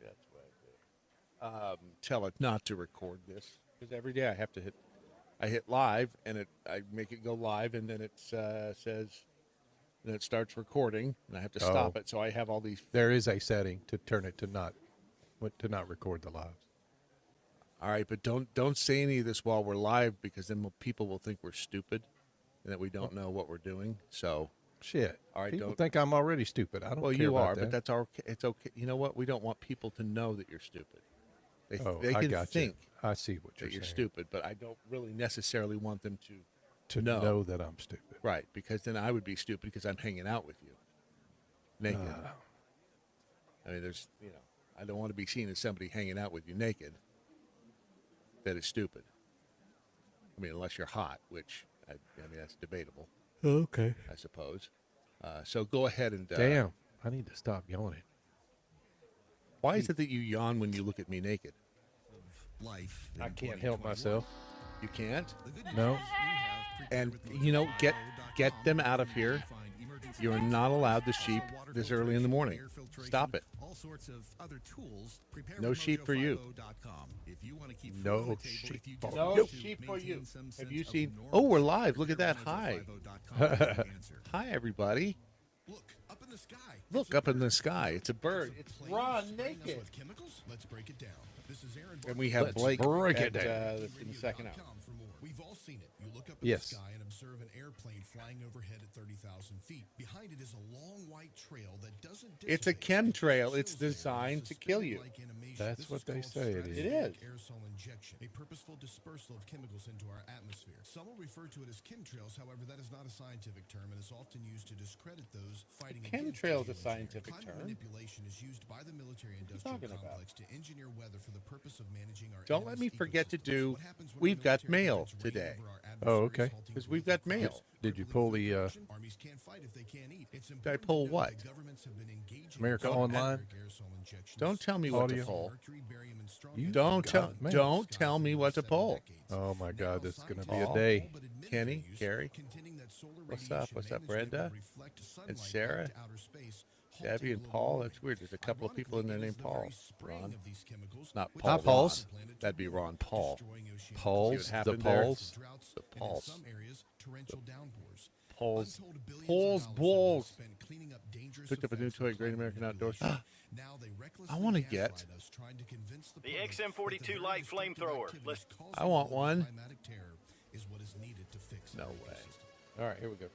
That's what I do. Tell it not to record this because every day I hit live and I make it go live and then it says, and it starts recording and I have to stop Oh. it. So I have all these. There is a setting to turn it to not record the lives. All right, but don't say any of this while we're live because then people will think we're stupid and that we don't know what we're doing. So Shit. all right, People don't. think I'm already stupid. I don't Well, care you about are, that. but that's our. It's okay. You know what? We don't want people to know that you're stupid. They I can got think you. I see what that you're you're saying. stupid, but I don't really necessarily want them To know. know that I'm stupid. Right, because then I would be stupid because I'm hanging out with you naked. I mean, I don't want to be seen as somebody hanging out with you naked that is stupid. I mean, unless you're hot, which, I mean, that's debatable, Okay. I suppose. So go ahead and... Damn. I need to stop yawning. Why is it that you yawn when you look at me naked? Life I can't help myself. You can't? No. And, get them out of here. You're not allowed the sheep this early in the morning. Stop it. All sorts of other tools. No sheep for you. If you want to keep No sheep for you. No sheep for you. Have you seen... Oh, we're live. Look at that. Hi. Hi, everybody. Look up in the sky. Look up in the sky. It's a bird. It's Ron naked. With chemicals, let's break it down. This is Aaron. And we have Let's Blake break at, it down. in the second hour. For more. We've all seen it. You look up in Yes. the sky and observe an airplane flying overhead at 30,000 feet. Behind it is a long white trail that doesn't It's a dissipate. chemtrail. It's designed to kill you. Like animation. That's This what is they called say it is. It is. stratospheric aerosol injection, a purposeful dispersal of chemicals into our atmosphere. Some will refer to it as chemtrails. However, that is not a scientific term and is often used to discredit those fighting against Chemtrail is a geoengineering. scientific Climate term. manipulation is used by the military-industrial talking about? complex to engineer weather for the purpose of managing our Don't let me enemy's forget to ecosystems. do... What happens when We've the got military mail plans rain today. over our Oh, adversaries, okay. halting 'Cause we've growth got and mail. crops, Did you crippling pull food the, production? Armies can't fight if they can't eat. It's important pull to note what? that governments have been engaging America in Online? aerosol injections. Don't tell me what to Audio. pull. Mercury, barium, and strontium. You Don't tell. God, man. Don't tell me what to pull. Oh, my God. This is going to be a Paul? day. Kenny, Gary, what's up? What's up, Brenda? And Sarah? Debbie and Paul. That's weird. There's a couple of people in there named Paul. Ron. Not Paul. Not Pauls. Ron. That'd be Ron Paul. Pauls. See what The happened there? Pauls. The Pauls. Downpours. Paul's. Untold billions Paul's of dollars have been Balls. spent cleaning up dangerous Picked up a new effects toy, of Great climate American Outdoors. manipulation. Now they recklessly I wanna gaslight get- us, trying to convince the The public XM42 that the very light destructive flamethrower. activities Let's- causing I want global one. climatic terror is what is needed to fix No our way. ecosystem. All right, here we go.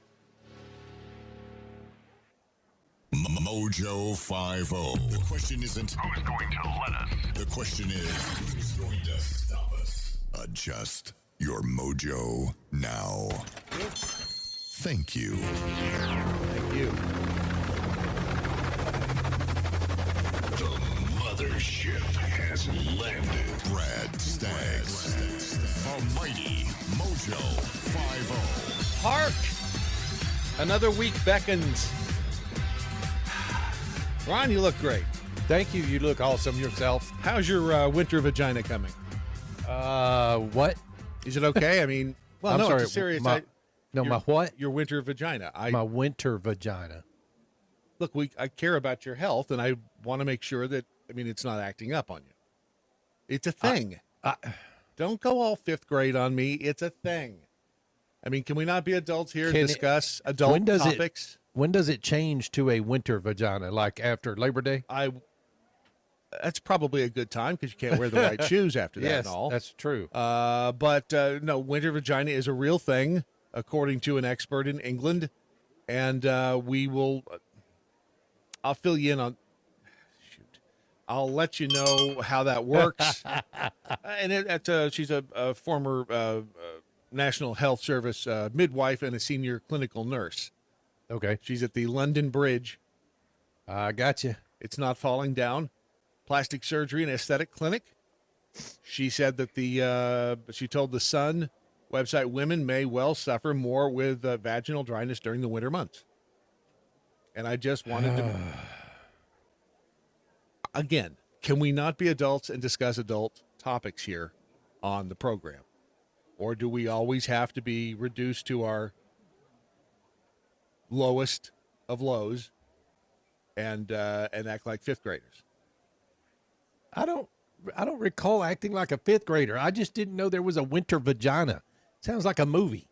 Mojo 50. The question isn't Who's going to let us? the question is who's going to stop us? Adjust your mojo now. Thank you. Thank you. The mothership has landed. Brad Staggs. Almighty Mojo 50. Hark! Another week beckons. Ron, you look great. Thank you. You look awesome yourself. How's your winter vagina coming? What? Is it okay? I mean, well, I'm no, sorry. it's a serious. My your- what? Your winter vagina. My winter vagina. Look, I care about your health, and I want to make sure that, I mean, it's not acting up on you. It's a thing. Don't go all fifth grade on me. It's a thing. I mean, can we not be adults here and Can it- discuss adult topics? When does it change to a winter vagina? Like after Labor Day? That's probably a good time because you can't wear the right shoes after that Yes, and all. that's true. But no, winter vagina is a real thing, according to an expert in England. And we will, I'll fill you in on, I'll let you know how that works. And she's a former National Health Service midwife and a senior clinical nurse. Okay. She's at the London Bridge. I got you. It's not falling down. Plastic surgery and aesthetic clinic. She said that she told the Sun website women may well suffer more with vaginal dryness during the winter months. And I just wanted to, again, can we not be adults and discuss adult topics here on the program? Or do we always have to be reduced to our lowest of lows and act like fifth graders? I don't recall acting like a fifth grader. I just didn't know there was a winter vagina. Sounds like a movie.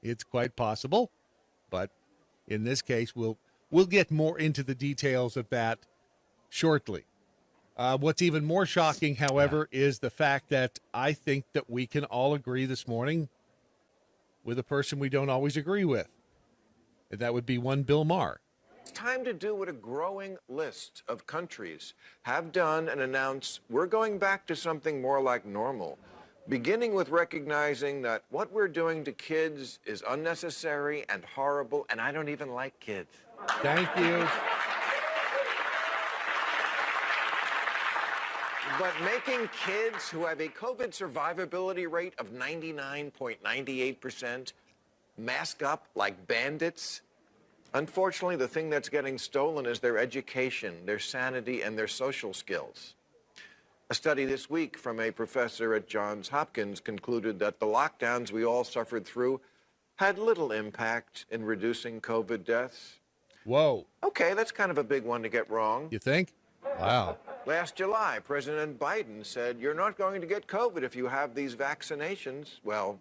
It's quite possible, but in this case, we'll get more into the details of that shortly. What's even more shocking, however, is the fact that I think that we can all agree this morning with a person we don't always agree with, and that would be one Bill Maher. It's time to do what a growing list of countries have done and announce we're going back to something more like normal, beginning with recognizing that what we're doing to kids is unnecessary and horrible, and I don't even like kids. Thank you. But making kids who have a COVID survivability rate of 99.98% mask up like bandits, unfortunately, the thing that's getting stolen is their education, their sanity, and their social skills. A study this week from a professor at Johns Hopkins concluded that the lockdowns we all suffered through had little impact in reducing COVID deaths. Whoa. Okay, that's kind of a big one to get wrong. You think? Wow. Last July, President Biden said, you're not going to get COVID if you have these vaccinations. Well,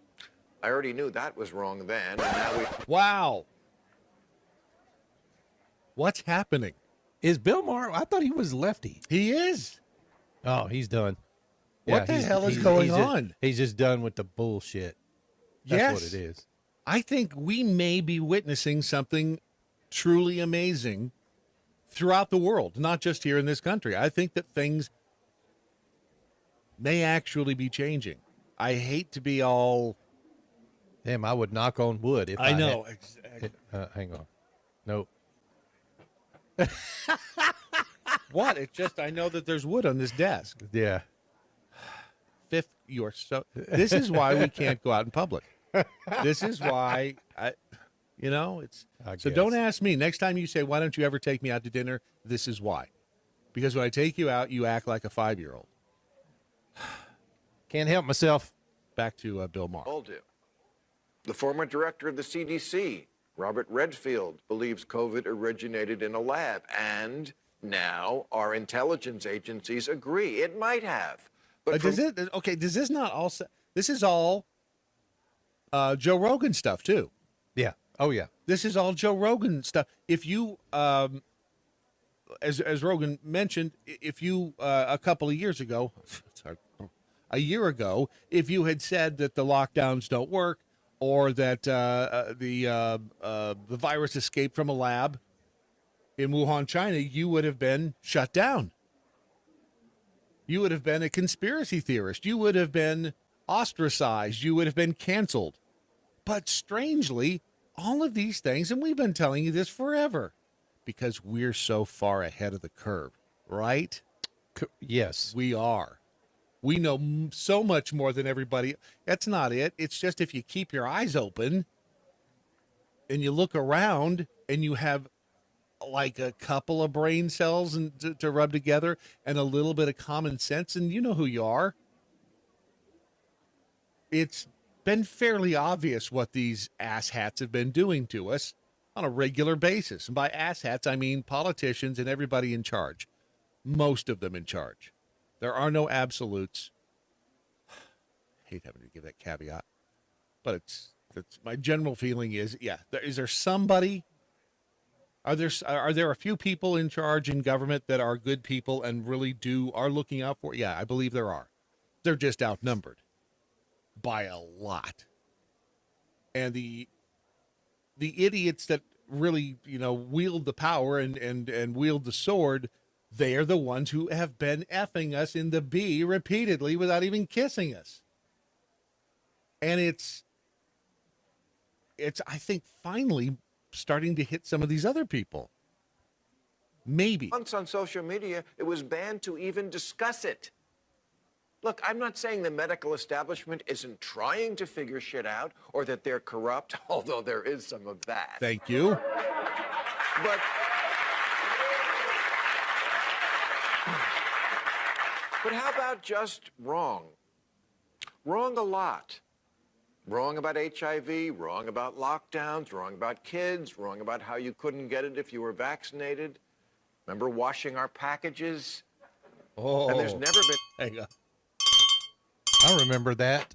I already knew that was wrong then, and now we... Wow. What's happening? Is Bill Maher? I thought he was lefty. He is. Oh, he's done. What the hell is going on? He's just done with the bullshit. That's Yes. what it is. I think we may be witnessing something truly amazing throughout the world, not just here in this country. I think that things may actually be changing. I hate to be all... Damn, I would knock on wood if I know. hang on. Nope. What? It's just I know that there's wood on this desk. Yeah. Fifth, you're so... This is why we can't go out in public. This is why it's... So guess. don't ask me. Next time you say, why don't you ever take me out to dinner? This is why. Because when I take you out, you act like a 5-year-old. Can't help myself. Back to Bill Maher. all do. The former director of the CDC, Robert Redfield, believes COVID originated in a lab, and now our intelligence agencies agree it might have. But Does this not also... This is all Joe Rogan stuff, too. Yeah. Oh, yeah. This is all Joe Rogan stuff. If you, as Rogan mentioned, if you a couple of years ago, a year ago, if you had said that the lockdowns don't work or that the virus escaped from a lab in Wuhan, China, you would have been shut down. You would have been a conspiracy theorist. You would have been ostracized. You would have been canceled. But strangely, all of these things, and we've been telling you this forever, because we're so far ahead of the curve, right? Yes. We are. We know so much more than everybody. That's not it. It's just if you keep your eyes open and you look around and you have like a couple of brain cells to rub together and a little bit of common sense, and you know who you are. It's been fairly obvious what these asshats have been doing to us on a regular basis. And by asshats, I mean politicians and everybody in charge. Most of them in charge. There are no absolutes. I hate having to give that caveat. But that's my general feeling is, yeah, is there somebody? Are there a few people in charge in government that are good people and really are looking out for? Yeah, I believe there are. They're just outnumbered by a lot. And the idiots that really, wield the power and wield the sword, they are the ones who have been effing us in the B repeatedly without even kissing us. And it's I think finally starting to hit some of these other people. Maybe. once on social media, it was banned to even discuss it. Look, I'm not saying the medical establishment isn't trying to figure shit out or that they're corrupt, although there is some of that. Thank you. But how about just wrong? Wrong a lot. Wrong about HIV, wrong about lockdowns, wrong about kids, wrong about how you couldn't get it if you were vaccinated. Remember washing our packages? Oh, And there's never been. hang on. I remember that.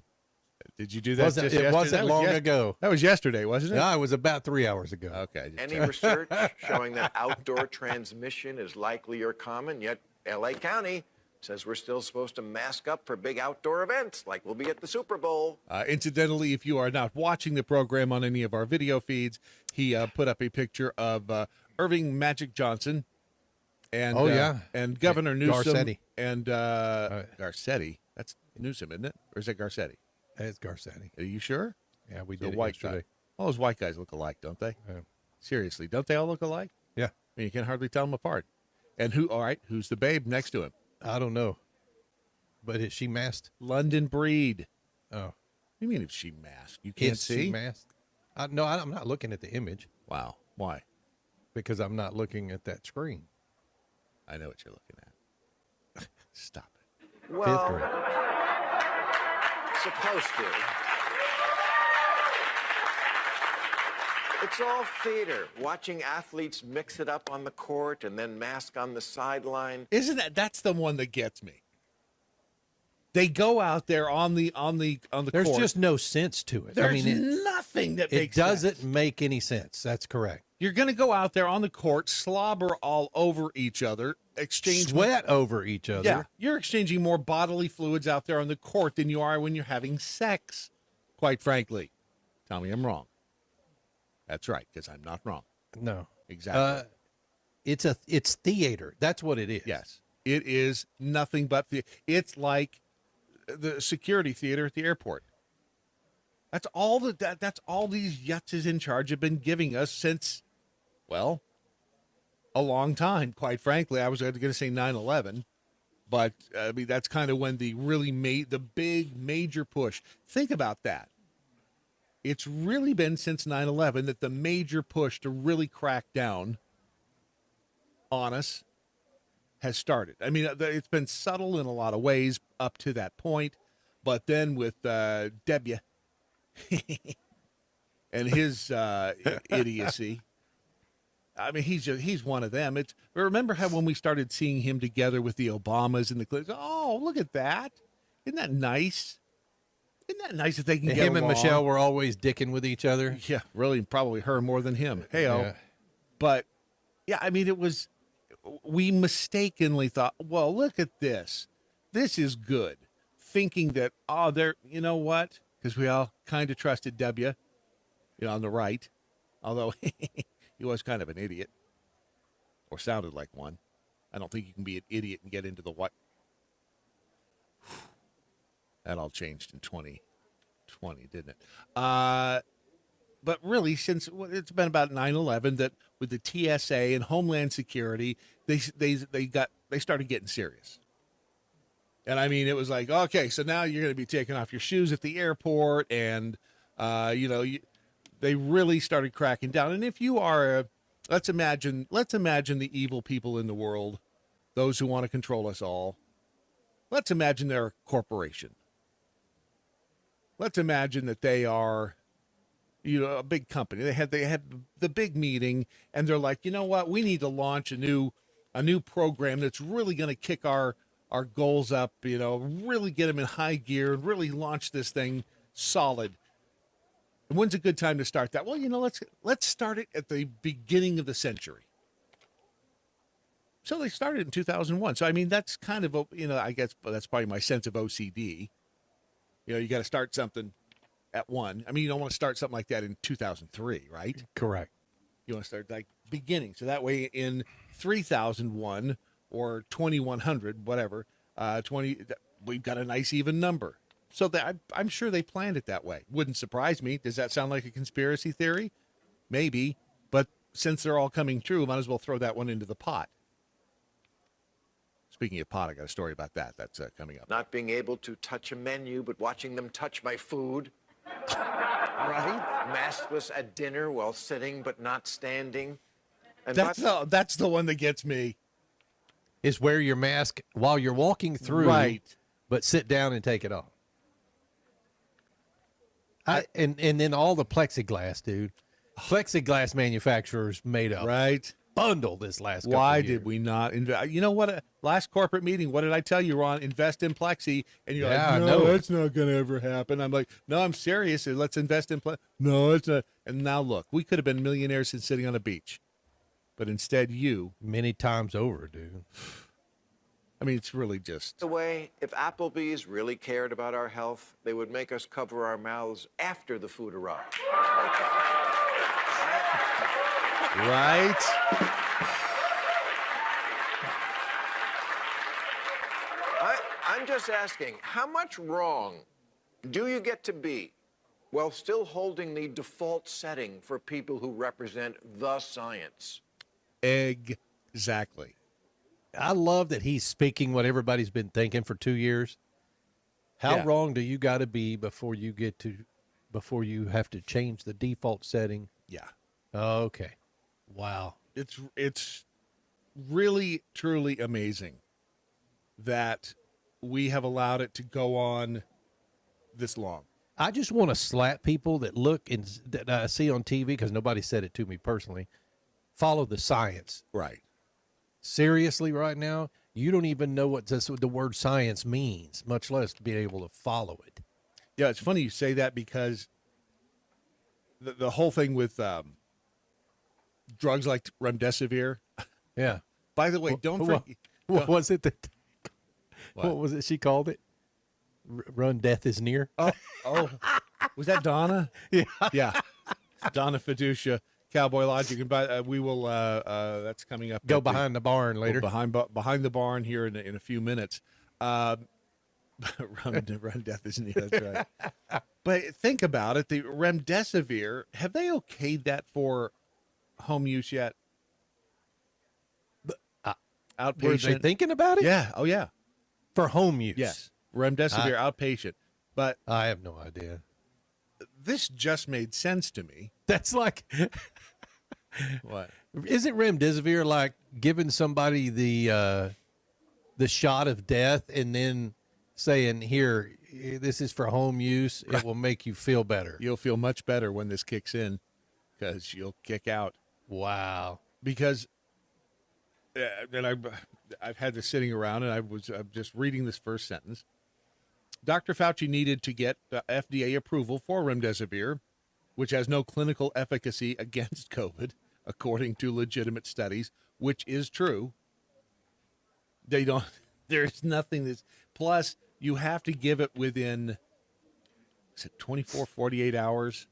Did you do that? Wasn't, just it yesterday? wasn't That was long ago. That was yesterday, wasn't it? No, it was about 3 hours ago. Okay. just Any check. research showing that outdoor transmission is likely or common, yet LA County says we're still supposed to mask up for big outdoor events like we'll be at the Super Bowl. Incidentally, if you are not watching the program on any of our video feeds, he put up a picture of Irving Magic Johnson and and Governor Newsom Garcetti. and Garcetti. That's Newsom, isn't it? Or is it Garcetti? It's Garcetti. Are you sure? Yeah, we The did it white yesterday. guy. All those white guys look alike, don't they? Yeah. Seriously, don't they all look alike? Yeah, I mean, you can hardly tell them apart. And who? All right, who's the babe next to him? I don't know. But is she masked? London Breed. Oh. What do you mean if she masked? You can't Is see? she masked? No, I'm not looking at the image Wow. Why? because I'm not looking at that screen. I know what you're looking at. Stop it. Fifth Well, grade. supposed to. It's all theater. Watching athletes mix it up on the court and then mask on the sideline. Isn't that's the one that gets me? They go out there on the There's court. just no sense to it. There's I mean, nothing that it makes doesn't sense. make any sense. That's correct. You're going to go out there on the court, slobber all over each other, exchange Sweat over each other. Yeah, you're exchanging more bodily fluids out there on the court than you are when you're having sex. Quite frankly, tell me I'm wrong. That's right, because I'm not wrong. No. Exactly. It's theater. That's what it is. Yes, it is nothing but it's like the security theater at the airport. That's all that's all these yutzes in charge have been giving us since, well, a long time. Quite frankly, I was going to say 9/11, but I mean that's kind of when the really made the big major push. Think about that. It's really been since 9/11 that the major push to really crack down on us has started. I mean, it's been subtle in a lot of ways up to that point, but then with Debya and his idiocy, I mean, he's one of them. It's remember how when we started seeing him together with the Obamas and the Clintons? Oh, look at that! Isn't that nice? Isn't that nice that they can get Him and along? Michelle were always dicking with each other. Yeah, really, probably her more than him. Hey-o. Yeah. But, yeah, I mean, we mistakenly thought, well, look at this. This is good. Thinking that, you know what? Because we all kind of trusted W, on the right. Although he was kind of an idiot. Or sounded like one. I don't think you can be an idiot and get into the what. That all changed in 2020, didn't it? But really, since it's been about 9/11 that with the TSA and Homeland Security, they started getting serious. And I mean, it was like, okay, so now you're going to be taking off your shoes at the airport, and they really started cracking down. And if you are, let's imagine the evil people in the world, those who want to control us all. Let's imagine they're a corporation. Let's imagine that they are, a big company. They had the big meeting, and they're like, you know what? We need to launch a new program that's really going to kick our goals up. Really get them in high gear, and really launch this thing solid. And when's a good time to start that? Well, let's start it at the beginning of the century. So they started in 2001. So I mean, that's kind of I guess that's probably my sense of OCD. You got to start something at one. I mean, you don't want to start something like that in 2003, right? Correct. You want to start like beginning. So that way in 3001 or 2100, whatever, 20, we've got a nice even number. So that I'm sure they planned it that way. Wouldn't surprise me. Does that sound like a conspiracy theory? Maybe. But since they're all coming true, might as well throw that one into the pot. Speaking of pot, I got a story about that. That's coming up. Not being able to touch a menu, but watching them touch my food. Right? Maskless at dinner while sitting but not standing. And That's the one that gets me. Is wear your mask while you're walking through, Right. but sit down and take it off. And then all the plexiglass, dude. Plexiglass manufacturers made a Right. bundle this last couple Why of years. did we not invest? You know what? Last corporate meeting, what did I tell you, Ron? Invest in Plexi. And you're Yeah, I like, know. no, that's not going to ever happen. I'm like, no, I'm serious. Let's invest in Plexi. No, it's not. And now look, we could have been millionaires and sitting on a beach. But instead, you. Many times over, dude. I mean, it's really just. The way, if Applebee's really cared about our health, they would make us cover our mouths after the food arrived. Right? I'm just asking, how much wrong do you get to be while still holding the default setting for people who represent the science? Exactly. I love that he's speaking what everybody's been thinking for 2 years. How Yeah. wrong do you got to be before you have to change the default setting? Yeah. Okay. Wow. It's really, truly amazing that we have allowed it to go on this long. I just want to slap people that look and that I see on TV, because nobody said it to me personally. Follow the science. Right. Seriously, right now, you don't even know what the word science means, much less be able to follow it. Yeah, it's funny you say that because the whole thing with drugs like remdesivir. Yeah. By the way, don't forget. What was it that? What? What was it she called it? Run, death is near. Oh, was that Donna? Yeah. Yeah, Donna Fiducia, Cowboy Logic, and we will. That's coming up. Go at the- behind the barn later. Behind the barn here in a few minutes. Run, death is near. That's right. But think about it. The remdesivir, have they okayed that for home use yet? Outpatient. Were they thinking about it? Yeah. Oh, yeah. For home use. Yes. Remdesivir outpatient. But I have no idea. this just made sense to me. That's like, What? isn't remdesivir like giving somebody the shot of death and then saying, here, this is for home use. It will make you feel better. You'll feel much better when this kicks in because you'll kick out. Wow. Because and I've had this sitting around, and I'm just reading this first sentence. Dr. Fauci needed to get FDA approval for remdesivir, which has no clinical efficacy against COVID, according to legitimate studies, which is true. There's nothing that's, plus you have to give it within, is it 24, 48 hours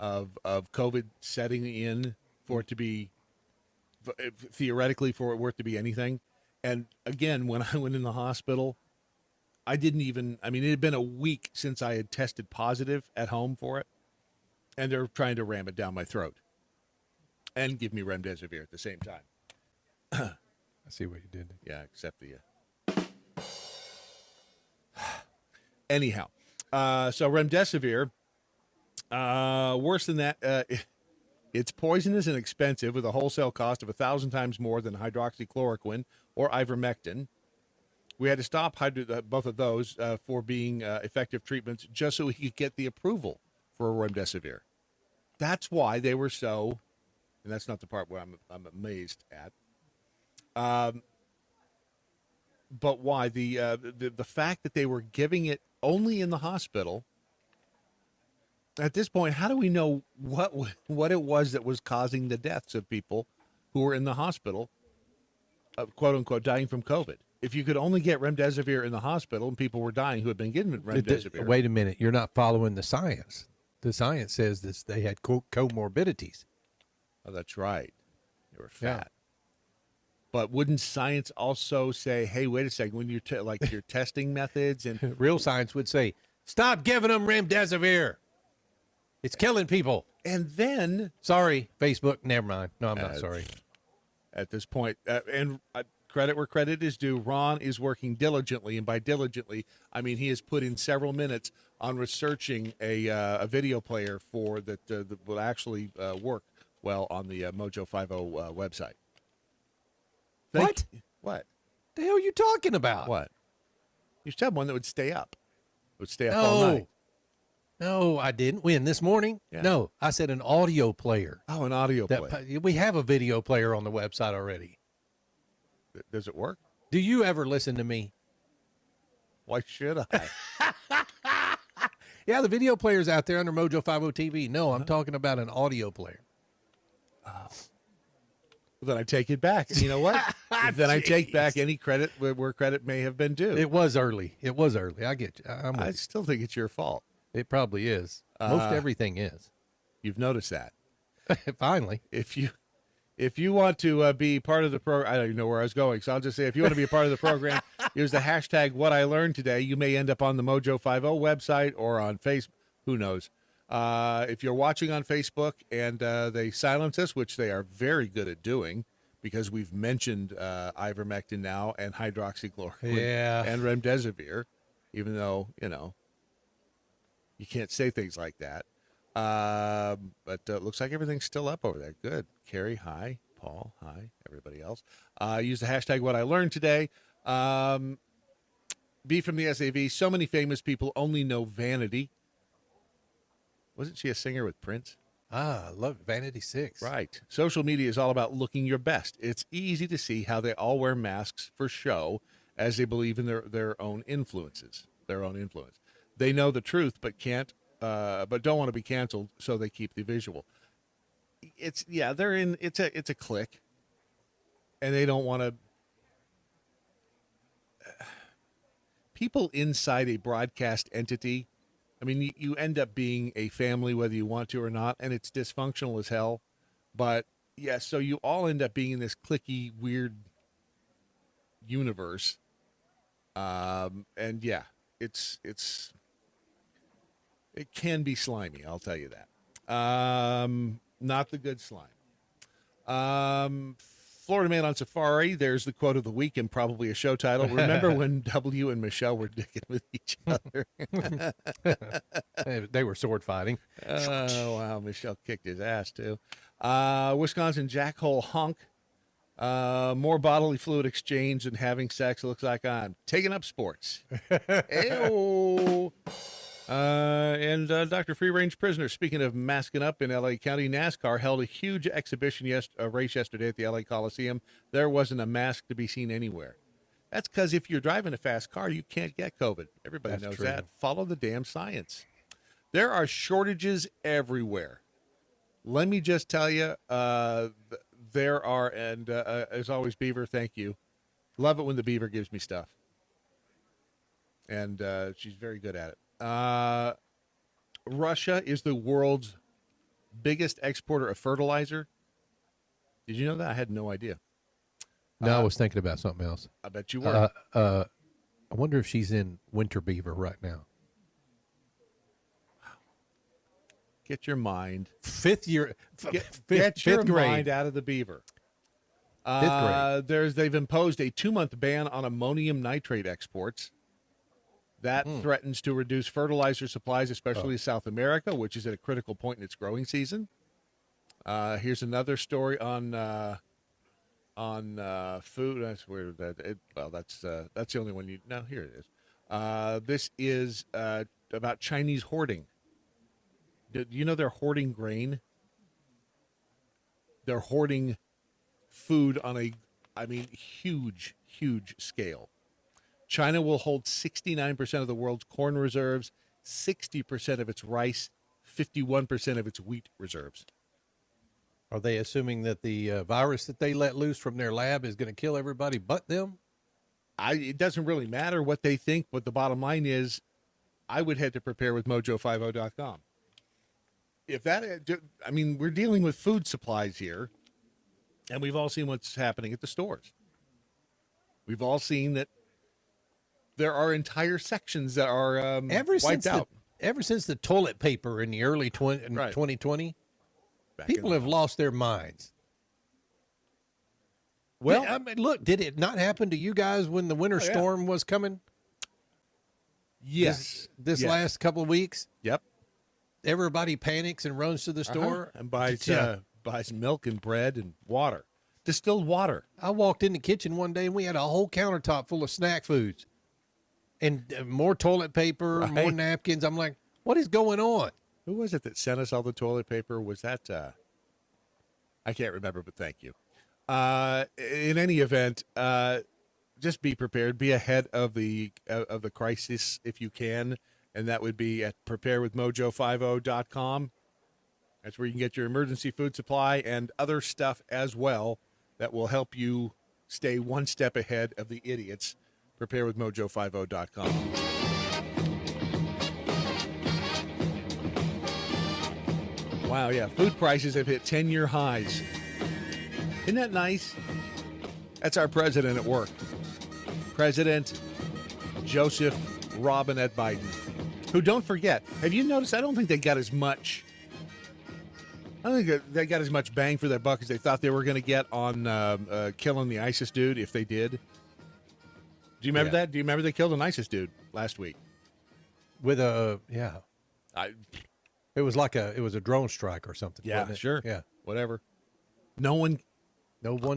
of COVID setting in for it to be, theoretically, for it worth to be anything. And again, when I went in the hospital, it had been a week since I had tested positive at home for it. And they're trying to ram it down my throat and give me remdesivir at the same time. I see what you did. Yeah, except the... Anyhow, so remdesivir, worse than that, it's poisonous and expensive with a wholesale cost of 1,000 times more than hydroxychloroquine or ivermectin. We had to stop both of those for being effective treatments just so we could get the approval for remdesivir. That's why they were so, and that's not the part where I'm amazed at. But why the fact that they were giving it only in the hospital. At this point, how do we know what it was that was causing the deaths of people who were in the hospital, quote unquote, dying from COVID? If you could only get remdesivir in the hospital and people were dying who had been given remdesivir. Wait a minute. You're not following the science. The science says this, they had comorbidities. Oh, that's right. They were Yeah. fat. But wouldn't science also say, hey, wait a second, when you're your testing methods and Real science would say, stop giving them remdesivir. It's killing people. then Sorry, Facebook. Never mind. No, I'm not sorry. at this point, credit where credit is due, Ron is working diligently, and by diligently, I mean he has put in several minutes on researching a video player for that will actually work well on the Mojo 50 website. What? The hell are you talking about? What? You should have one that would stay up. It would stay up all night. No, I didn't. When? This morning? Yeah. No, I said an audio player. Oh, an audio That player. we have a video player on the website already. Does it work? Do you ever listen to me? Why should I? Yeah, the video player's out there under Mojo 50 TV. No, I'm talking about an audio player. Then I take it back. You know what? Then I take back any credit where credit may have been due. It was early. It was early. I get you. I still think it's your fault. It probably is. Most everything is. You've noticed that. Finally. If you want to be part of the program, I don't even know where I was going, so I'll just say if you want to be a part of the program, use the hashtag What I Learned Today. You may end up on the Mojo 50 website or on Facebook. Who knows? If you're watching on Facebook and they silence us, which they are very good at doing, because we've mentioned ivermectin now and hydroxychloroquine and remdesivir, even though, you can't say things like that. But it looks like everything's still up over there. Good. Carrie, hi. Paul, hi. Everybody else. Use the hashtag What I Learned Today. B from the SAV. So many famous people only know vanity. Wasn't she a singer with Prince? I love Vanity 6. Right. Social media is all about looking your best. It's easy to see how they all wear masks for show as they believe in their own influences, their own influence. They know the truth, but don't want to be canceled, so they keep the visual. It's a clique, and they don't want to. People inside a broadcast entity, I mean, you end up being a family whether you want to or not, and it's dysfunctional as hell. But yeah, so you all end up being in this cliquey, weird universe, and yeah, it can be slimy. I'll tell you that. Not the good slime. Florida Man on Safari. There's the quote of the week and probably a show title. Remember when W and Michelle were dicking with each other? They were sword fighting. Oh, wow. Michelle kicked his ass, too. Wisconsin jackhole honk. More bodily fluid exchange than having sex. Looks like I'm taking up sports. Ew. And Dr. Free Range Prisoner, speaking of masking up in L.A. County, NASCAR held a huge exhibition race yesterday at the L.A. Coliseum. There wasn't a mask to be seen anywhere. That's because if you're driving a fast car, you can't get COVID. Everybody knows that. Follow the damn science. There are shortages everywhere. Let me just tell you, there are, and as always, Beaver, thank you. Love it when the Beaver gives me stuff. And she's very good at it. Russia is the world's biggest exporter of fertilizer. Did you know that? I had no idea. No, I was thinking about something else. I bet you were. I wonder if she's in Winter Beaver right now. Get your mind. Fifth year. Get your fifth grade. mind out of the Beaver. Fifth grade. They've imposed a 2-month ban on ammonium nitrate exports. That threatens to reduce fertilizer supplies, especially South America, which is at a critical point in its growing season. Here's another story on food. That's where that's the only one you. No, here it is. This is about Chinese hoarding. Do you know they're hoarding grain? They're hoarding food on a, huge, huge scale. China will hold 69% of the world's corn reserves, 60% of its rice, 51% of its wheat reserves. Are they assuming that the virus that they let loose from their lab is going to kill everybody but them? It doesn't really matter what they think, but the bottom line is I would head to preparewithmojo50.com. If that, we're dealing with food supplies here, and we've all seen what's happening at the stores. We've all seen that there are entire sections that are wiped out. Ever since the toilet paper in the early 2020, people have lost their minds. Well, look, did it not happen to you guys when the winter storm was coming? Yes. This last couple of weeks? Yep. Everybody panics and runs to the store and buys milk and bread and water, distilled water. I walked in the kitchen one day and we had a whole countertop full of snack foods and more toilet paper, more napkins. I'm like, What is going on? Who was it that sent us all the toilet paper? Was that I can't remember, but thank you. In any event, just be prepared. Be ahead of the crisis if you can, and that would be at preparewithmojo50.com. That's where you can get your emergency food supply and other stuff as well that will help you stay one step ahead of the idiots. Preparewithmojo50.com. Wow, yeah. Food prices have hit 10-year highs. Isn't that nice? That's our president at work. President Joseph Robinette Biden. Who, don't forget, have you noticed, I don't think they got as much, I don't think they got as much bang for their buck as they thought they were going to get on killing the ISIS dude, if they did. Do you remember that? Do you remember they killed an ISIS dude last week? With a, it was like it was a drone strike or something. Yeah, wasn't it? sure. Yeah. Whatever. No one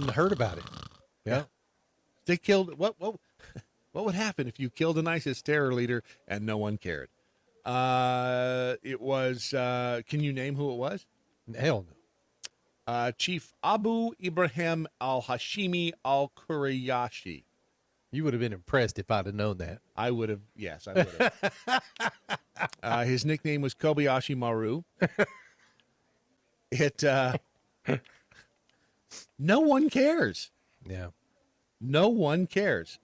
heard about it. Yeah. They killed, what would happen if you killed an ISIS terror leader and no one cared? It was, can you name who it was? Hell no. Chief Abu Ibrahim al-Hashimi al-Qurayashi. You would have been impressed if I'd have known that. I would have, yes, I would have. His nickname was Kobayashi Maru. No one cares. Yeah. No one cares.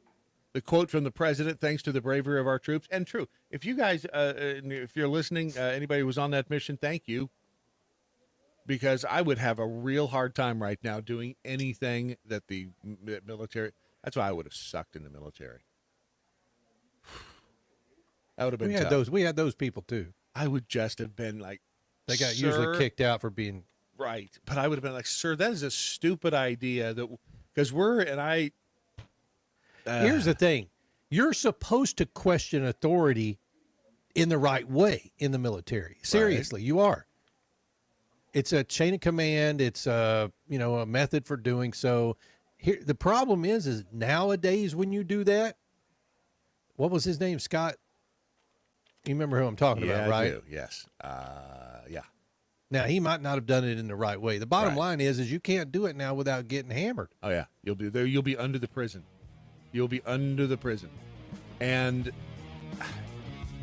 The quote from the president, thanks to the bravery of our troops, and true. If you guys, if you're listening, anybody who was on that mission, thank you. Because I would have a real hard time right now doing anything that the military, that's why I would have sucked in the military. That would have been tough. We had those people too. I would just have been like, they got sir, usually kicked out for being right. But I would have been like, sir, that is a stupid idea. That because here's the thing. You're supposed to question authority in the right way in the military. Seriously, you are. It's a chain of command. It's a method for doing so. Here, the problem is nowadays when you do that, what was his name? Scott? You remember who I'm talking about, right? I do. Yes. Yeah. Now, he might not have done it in the right way. The bottom line is you can't do it now without getting hammered. Oh, yeah. You'll be there. You'll be under the prison. You'll be under the prison. And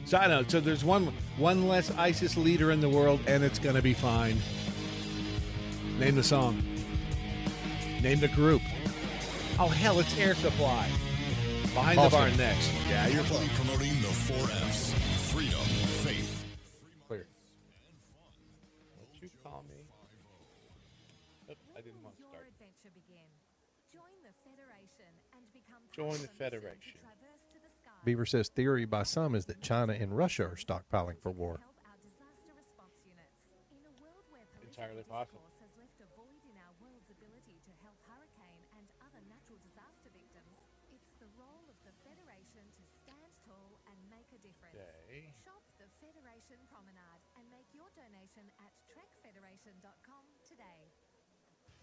so I know. So there's one less ISIS leader in the world, and it's going to be fine. Name the song. Name the group. Oh, hell, it's Air Supply. Behind the Barn next. Yeah, you're Happily promoting the 4Fs. Freedom, faith. Clear. Don't you call me. I didn't want to start. Join the Federation. Beaver says theory by some is that China and Russia are stockpiling for war. Entirely possible. Shop the Federation Promenade and make your donation at trekfederation.com today.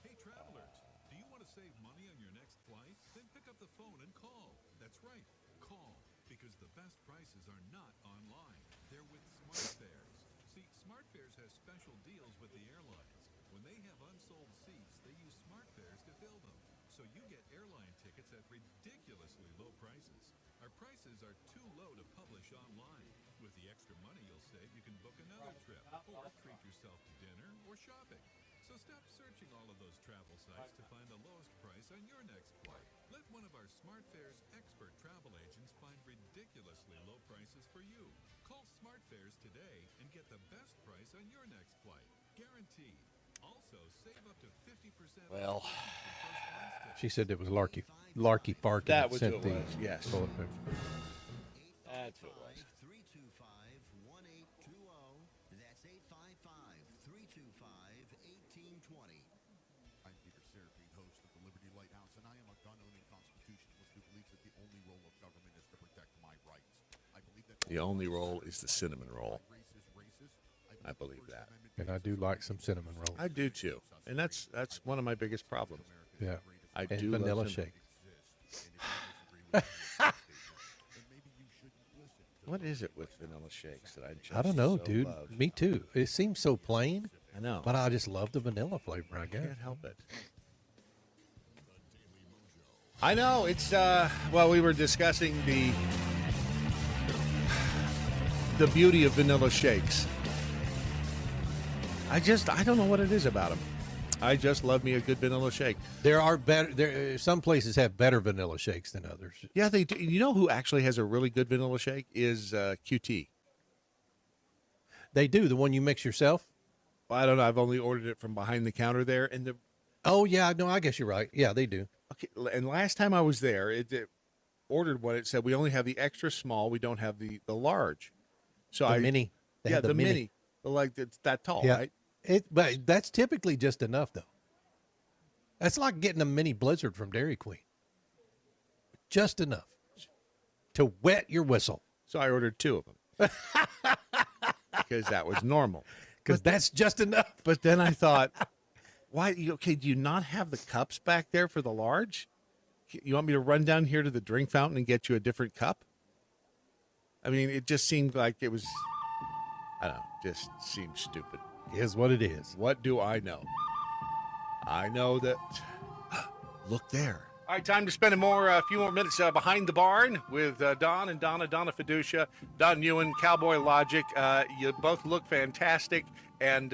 Hey travelers, do you want to save money on your next flight? Then pick up the phone and call. That's right, call, because the best prices are not online. They're with SmartFares. See, SmartFares has special deals with the airlines. When they have unsold seats, they use SmartFares to fill them. So you get airline tickets at ridiculously low prices. Our prices are too low to publish online. With the extra money you'll save, you can book another trip, or treat yourself to dinner or shopping. So stop searching all of those travel sites to find the lowest price on your next flight. Let one of our SmartFares expert travel agents find ridiculously low prices for you. Call SmartFares today and get the best price on your next flight. Guaranteed. Also, save up to 50%. Well, she said it was Larky Farky. That was who it was, yes. Bullet picture. That's what it was. 325-1820. That's 855-325-1820. I'm Peter Serapine, host of the Liberty Lighthouse, and I am a gun-owning constitutionalist who believes that the only role of government is to protect my rights. I believe that The only roll is the cinnamon roll. I believe that. And I do like some cinnamon rolls. I do too. And that's one of my biggest problems. Yeah. I And do vanilla love cinnamon. shake. What is it with vanilla shakes that I just I don't know, so dude. love? Me too. It seems so plain. I know. But I just love the vanilla flavor, I guess. Can't help it. I know. It's, well, we were discussing the beauty of vanilla shakes. I don't know what it is about them. I just love me a good vanilla shake. There are better. Some places have better vanilla shakes than others. Yeah, they do. You know who actually has a really good vanilla shake is QT. They do. The one you mix yourself? Well, I don't know. I've only ordered it from behind the counter there. And Oh, yeah. No, I guess you're right. Yeah, they do. okay. And last time I was there, it ordered one. It said we only have the extra small. We don't have the large. So The mini. They Yeah, have the mini. Like it's that tall, Yeah. right? But that's typically just enough, though. That's like getting a mini Blizzard from Dairy Queen. Just enough to wet your whistle. So I ordered 2 of them because that was normal. Because that's just enough. But then I thought, why? Okay, do you not have the cups back there for the large? You want me to run down here to the drink fountain and get you a different cup? I mean, it just seemed like it was, I don't know, just seemed stupid. Is what it is. What do I know? I know that. Look there. All right, time to spend a few more minutes behind the barn with Don and Donna Fiducia, Don Ewan, Cowboy Logic. You both look fantastic, and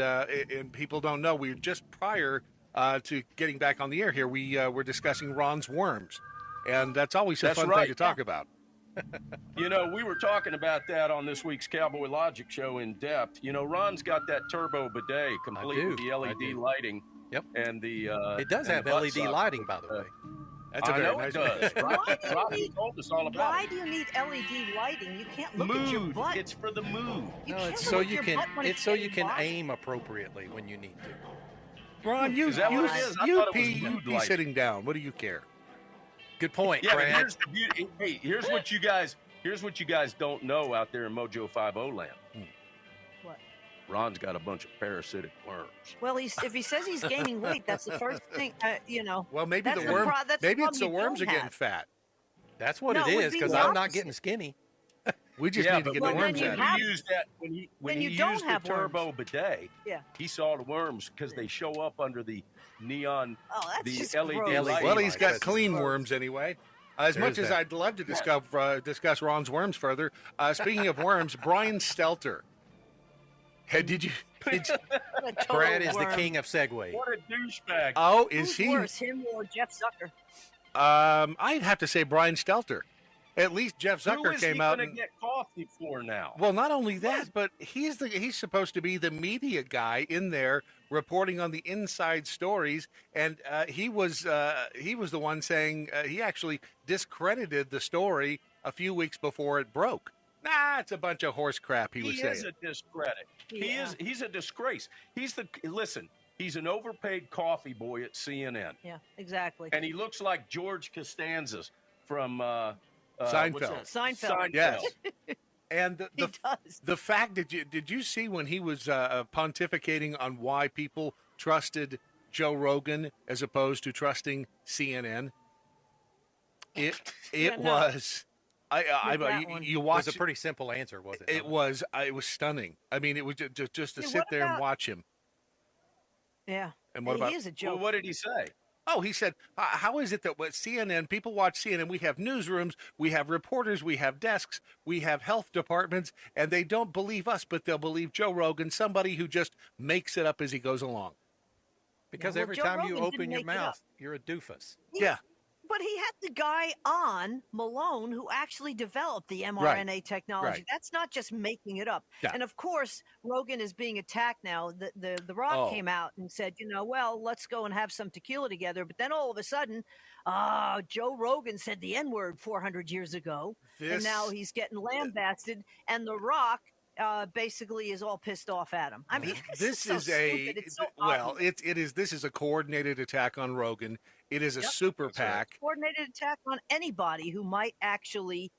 people don't know. We just prior to getting back on the air here, we were discussing Ron's worms, and that's always a fun thing to talk about. You know, we were talking about that on this week's Cowboy Logic show in depth. You know, Ron's got that turbo bidet complete with the LED lighting. Yep. And the it does have LED lighting, by the way. That's a very nice it does. Robbie told us all about Why it. do you need LED lighting? You can't look at your Mood. butt. It's for the mood. You No, can't it's look so at you your can. butt when It's so you getting can washed. aim appropriately when you need to. Ron, you Is that what it is? I you thought it was pee mood lighting. sitting down. What do you care? Good point, Yeah, but Brad. here's the beauty. Hey, here's what you guys don't know out there in Mojo 50 land. What? Ron's got a bunch of parasitic worms. Well, if he says he's gaining weight, that's the first thing. Well, maybe That's the the worm. that's the Maybe it's the problem you worms are don't getting have. fat. That's what No, it it would is, be because the I'm not opposite. getting skinny. We just Yeah, need to but get well, the then worms you out. have- He used that when he Then you used don't the have turbo bidet. Yeah. He saw the worms because they show up under the neon, Oh, that's the just LED gross. lighting. Well, he's got That's clean gross. worms anyway. As There much is as that. I'd love to discuss Ron's worms further, speaking of worms, Brian Stelter. Hey, did you? What a total Brad is the worm. king of Segway. What a douchebag! Oh, is Who's he? worse, him or Jeff Zucker? I'd have to say Brian Stelter. At least Jeff Who Zucker is came he out. going to get coffee for now? Well, not only that, but he's supposed to be the media guy in there reporting on the inside stories, and he was the one saying he actually discredited the story a few weeks before it broke. Nah, it's a bunch of horse crap. He was He saying. is a discredit. Yeah. He's a disgrace. He's an overpaid coffee boy at CNN, Yeah, exactly. and he looks like George Costanza from Seinfeld. what's that? Seinfeld. Yes. And He does. the fact did you see when he was pontificating on why people trusted Joe Rogan as opposed to trusting CNN? It Yeah, no. was. that one. You It watch was a pretty simple answer, was it? It was stunning. I mean, it was just to Yeah, sit what there and about- watch him. Yeah. And what He about? is a Well, joke. what did he say? Oh, he said, how is it that what CNN people watch CNN? We have newsrooms, we have reporters, we have desks, we have health departments, and they don't believe us, but they'll believe Joe Rogan, somebody who just makes it up as he goes along. Because Well, every Joe time you Rogan didn't open your make it up. mouth, you're a doofus. Yeah. But he had the guy on, Malone, who actually developed the mRNA technology. Right. That's not just making it up. Yeah. And of course, Rogan is being attacked now. The Rock Oh. came out and said, well, let's go and have some tequila together. But then all of a sudden, Joe Rogan said the N-word 400 years ago. And now he's getting lambasted. And The Rock basically is all pissed off at him. I mean, This so is stupid. It's so well, obvious. it is. This is a coordinated attack on Rogan. It is a Yep. super PAC. Coordinated attack on anybody who might actually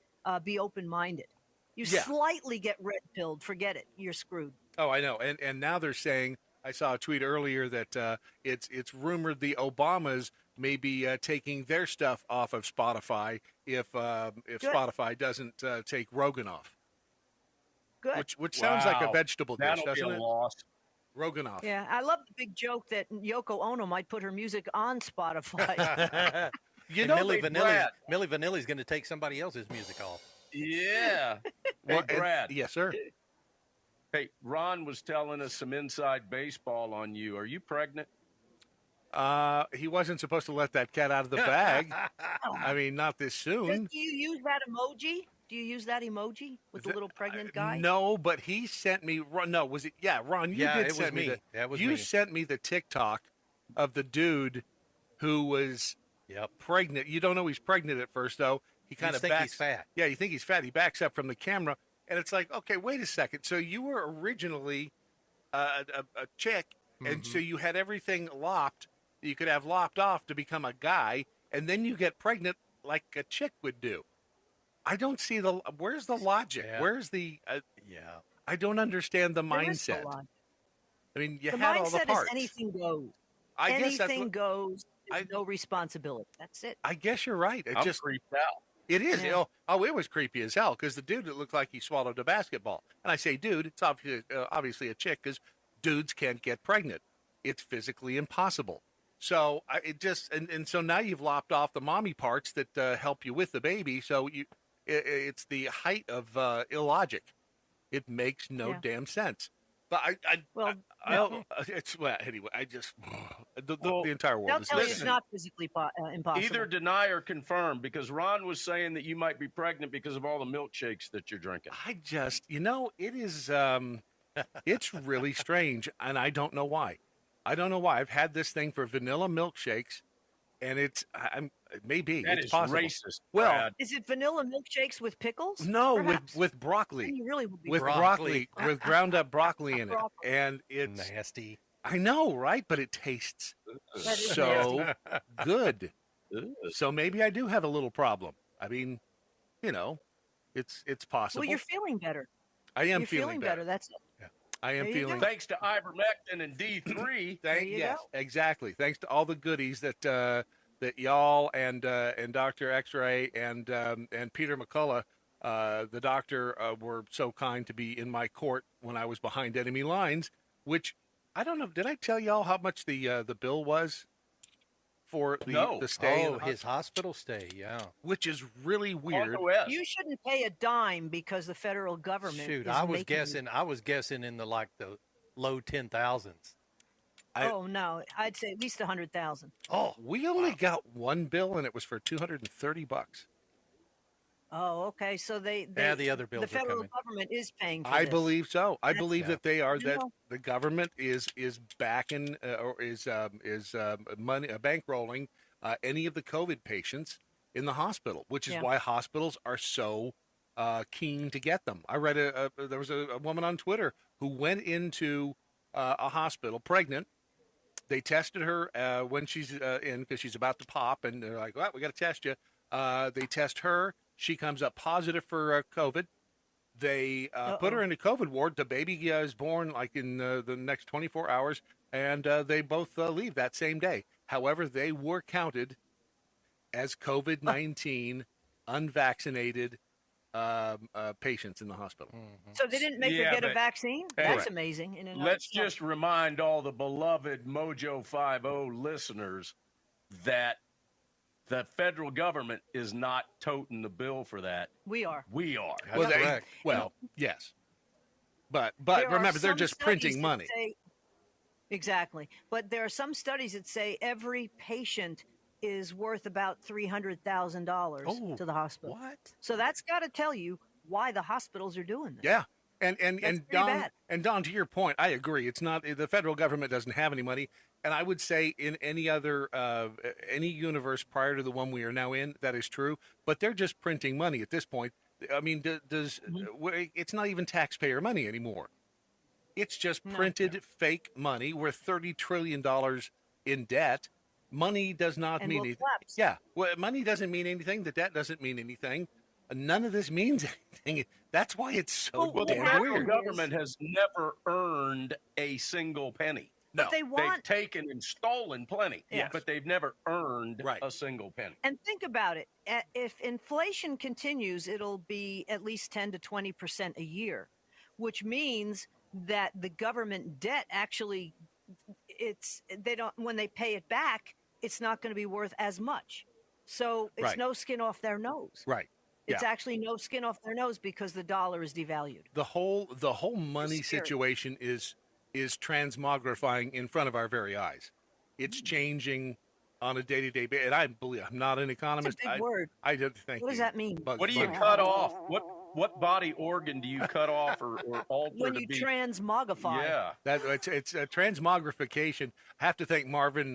be open-minded. You Yeah. slightly get red pilled, forget it. You're screwed. Oh, I know. And now they're saying. I saw a tweet earlier that it's rumored the Obamas may be taking their stuff off of Spotify if Good. Spotify doesn't take Rogan off. good. Which sounds like a Wow. vegetable dish, That'll be doesn't a it? loss. Roganoff. Yeah, I love the big joke that Yoko Ono might put her music on Spotify. You And know, Milli they- Vanilli's going to take somebody else's music off. Yeah. Well, Hey, Brad. yes, sir. Hey, Ron was telling us some inside baseball on you. Are you pregnant? He wasn't supposed to let that cat out of the bag. I mean, not this soon. Do you use that emoji? Do you use that emoji with the little pregnant guy? No, but he sent me. No, was it? Yeah, Ron, you Yeah, did it was send me. me. That was you me. sent me the TikTok of the dude who was pregnant. You don't know he's pregnant at first, though. He kind of think backs. he's fat. Yeah, you think he's fat. He backs up from the camera, and it's like, okay, wait a second. So you were originally a chick, and so you had everything lopped. You could have lopped off to become a guy, and then you get pregnant like a chick would do. I don't see where's the logic? Yeah. Where's the Yeah. I don't understand the There is no mindset. logic. I mean, you The had all the mindset parts. is anything goes. I guess that's Anything what, goes. There's no responsibility. That's it. I guess you're right. It I'm just creeped out. it is. Yeah. It was creepy as hell because the dude, it looked like he swallowed a basketball. And I say, dude, it's obviously a chick because dudes can't get pregnant. It's physically impossible. So so now you've lopped off the mommy parts that help you with the baby. So it's the height of illogic. It makes no Yeah. damn sense. But anyway, I just the entire world They'll is tell you it's listening. not physically impossible. Either deny or confirm, because Ron was saying that you might be pregnant because of all the milkshakes that you're drinking. I just, it is, it's really strange, and I don't know why. I've had this thing for vanilla milkshakes, and it's maybe That it's is possible. racist, Well, Brad. Is it vanilla milkshakes with pickles? no, Perhaps. with broccoli, Then you really would be with broccoli. broccoli, with ground up broccoli in it, Broccoli. and it's Nasty. I know, right? But it tastes That is so good. So maybe I do have a little problem. I mean, it's possible. Well, you're feeling better. I am You're feeling better. That's it. I am There you feeling. go. Thanks to ivermectin and D3. you Yes, go. exactly. Thanks to all the goodies that y'all and Dr. X-Ray and Peter McCullough, the doctor, were so kind to be in my court when I was behind enemy lines. Which I don't know. Did I tell y'all how much the bill was for the stay? in Oh, the his hospital stay. Yeah. which is really weird. You shouldn't pay a dime because the federal government. Shoot, is I was making you- guessing. I was guessing in the low 10,000s. Oh no, I'd say at least 100,000. Oh, we only got one bill, and it was for $230. Oh, okay. So they the other bills the are federal coming. government is paying for I this. believe so. I That's- believe that they are. You That know. the government is backing or is money bankrolling any of the COVID patients in the hospital, which is Yeah. why hospitals are so keen to get them. I read there was a woman on Twitter who went into a hospital pregnant. They tested her when she's in because she's about to pop, and they're like, "Well, we got to test you." They test her. She comes up positive for COVID. They put her in a COVID ward. The baby is born like in the next 24 hours, and they both leave that same day. However, they were counted as COVID-19 unvaccinated patients in the hospital. So they didn't make her Yeah, get a but- vaccine. Hey, That's amazing. In and of Let's itself. just remind all the beloved Mojo 50 listeners that the federal government is not toting the bill for that. We are. We are. Well, That's correct. yes, but There are remember, they're some just studies printing that money. say- exactly. But there are some studies that say every patient is worth about $300,000 Oh, to the hospital. What? So that's got to tell you why the hospitals are doing this. Yeah. And That's pretty Don bad. and Don, to your point, I agree. It's not the federal government doesn't have any money, and I would say in any other any universe prior to the one we are now in, that is true. But they're just printing money at this point. I mean, it's not even taxpayer money anymore. It's just printed fake money. We're $30 trillion in debt. Money does not And mean we'll anything. collapse. Yeah, well, money doesn't mean anything. The debt doesn't mean anything. None of this means anything. That's why it's so Well, the damn federal weird. government has never earned a single penny. No, But they They've want. taken and stolen plenty, Yes. but they've never earned Right. a single penny. And think about it. If inflation continues, it'll be at least 10 to 20% a year. which means that the government debt actually, when they pay it back, it's not going to be worth as much. So it's Right. no skin off their nose. Right. It's Yeah. actually no skin off their nose because the dollar is devalued. The whole money Scary. situation is transmogrifying in front of our very eyes. It's changing on a day-to-day basis. And I believe, I'm not an economist. It's a big word. I did think. What does that mean? What do you cut off? What body organ do you cut off or alter When to you be? transmogrify. Yeah. It's a transmogrification. I have to thank Marvin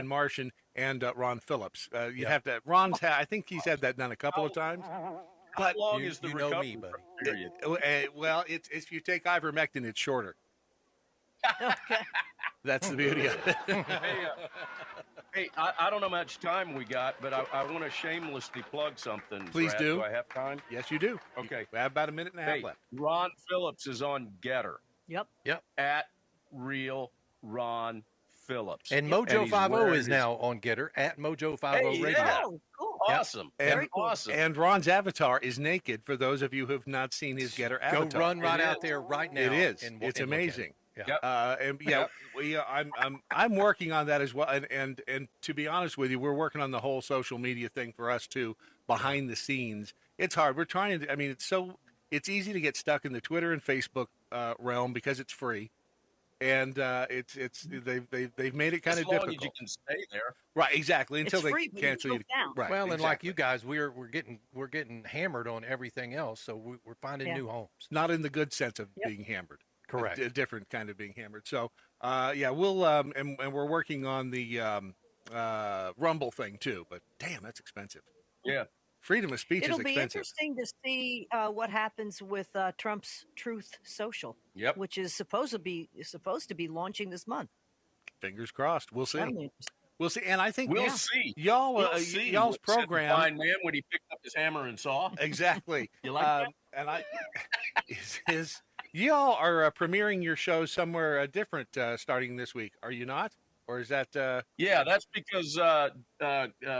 Martian and Ron Phillips. You have to. I think he's had that done a couple of times. How long is the you know recovery me, buddy. period? Well, it's if you take ivermectin, it's shorter. Okay. That's the beauty of it. Hey, I don't know how much time we got, but I want to shamelessly plug something. Please Brad. do. Do I have time? Yes, you do. Okay. We have about a minute and a half Hey, left. Ron Phillips is on Getter Yep. at Real Ron Phillips. And And Mojo he's 50 wearing is his- now on Getter at Mojo 50 Hey, Radio. yeah. Oh, cool. Awesome. And, Awesome. and Ron's avatar is naked for those of you who have not seen his Getter Go avatar. run right It out is. there right now. It is. and It's look at it. amazing. Yeah. Yep. And yeah, I'm working on that as well. And to be honest with you, we're working on the whole social media thing for us too, behind the scenes. It's hard. We're trying to. I mean, it's easy to get stuck in the Twitter and Facebook realm because it's free, and they've made it kind As of long difficult. as you can stay there. Right, exactly. Until It's they free, but you cancel you. choke down. Right. Well, and exactly. like you guys, we're getting hammered on everything else, so we're finding Yeah. new homes. Not in the good sense of being hammered. Correct. A different kind of being hammered. So, we'll and we're working on the Rumble thing too. But damn, that's expensive. Yeah. Freedom of speech It'll is be expensive. interesting to see what happens with Trump's Truth Social, Yep. which is supposed to be launching this month. Fingers crossed. We'll see. That'll be interesting. We'll see. And I think We'll see. y'all, We'll see y'all's what said the program Fine man when he picked up his hammer and saw. exactly. You like that? And I is y'all are premiering your show somewhere different starting this week. Are you not? Or is that? Yeah, that's because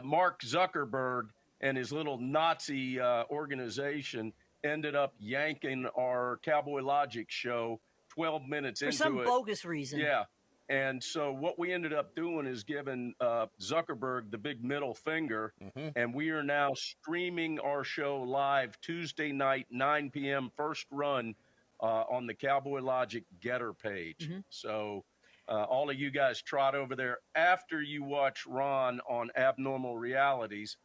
Mark Zuckerberg and his little Nazi organization ended up yanking our Cowboy Logic show 12 minutes For into some it. bogus reason. Yeah. And so what we ended up doing is giving Zuckerberg the big middle finger, and we are now streaming our show live Tuesday night, 9 p.m., first run on the Cowboy Logic Getter page. So all of you guys trot over there after you watch Ron on Abnormal Realities,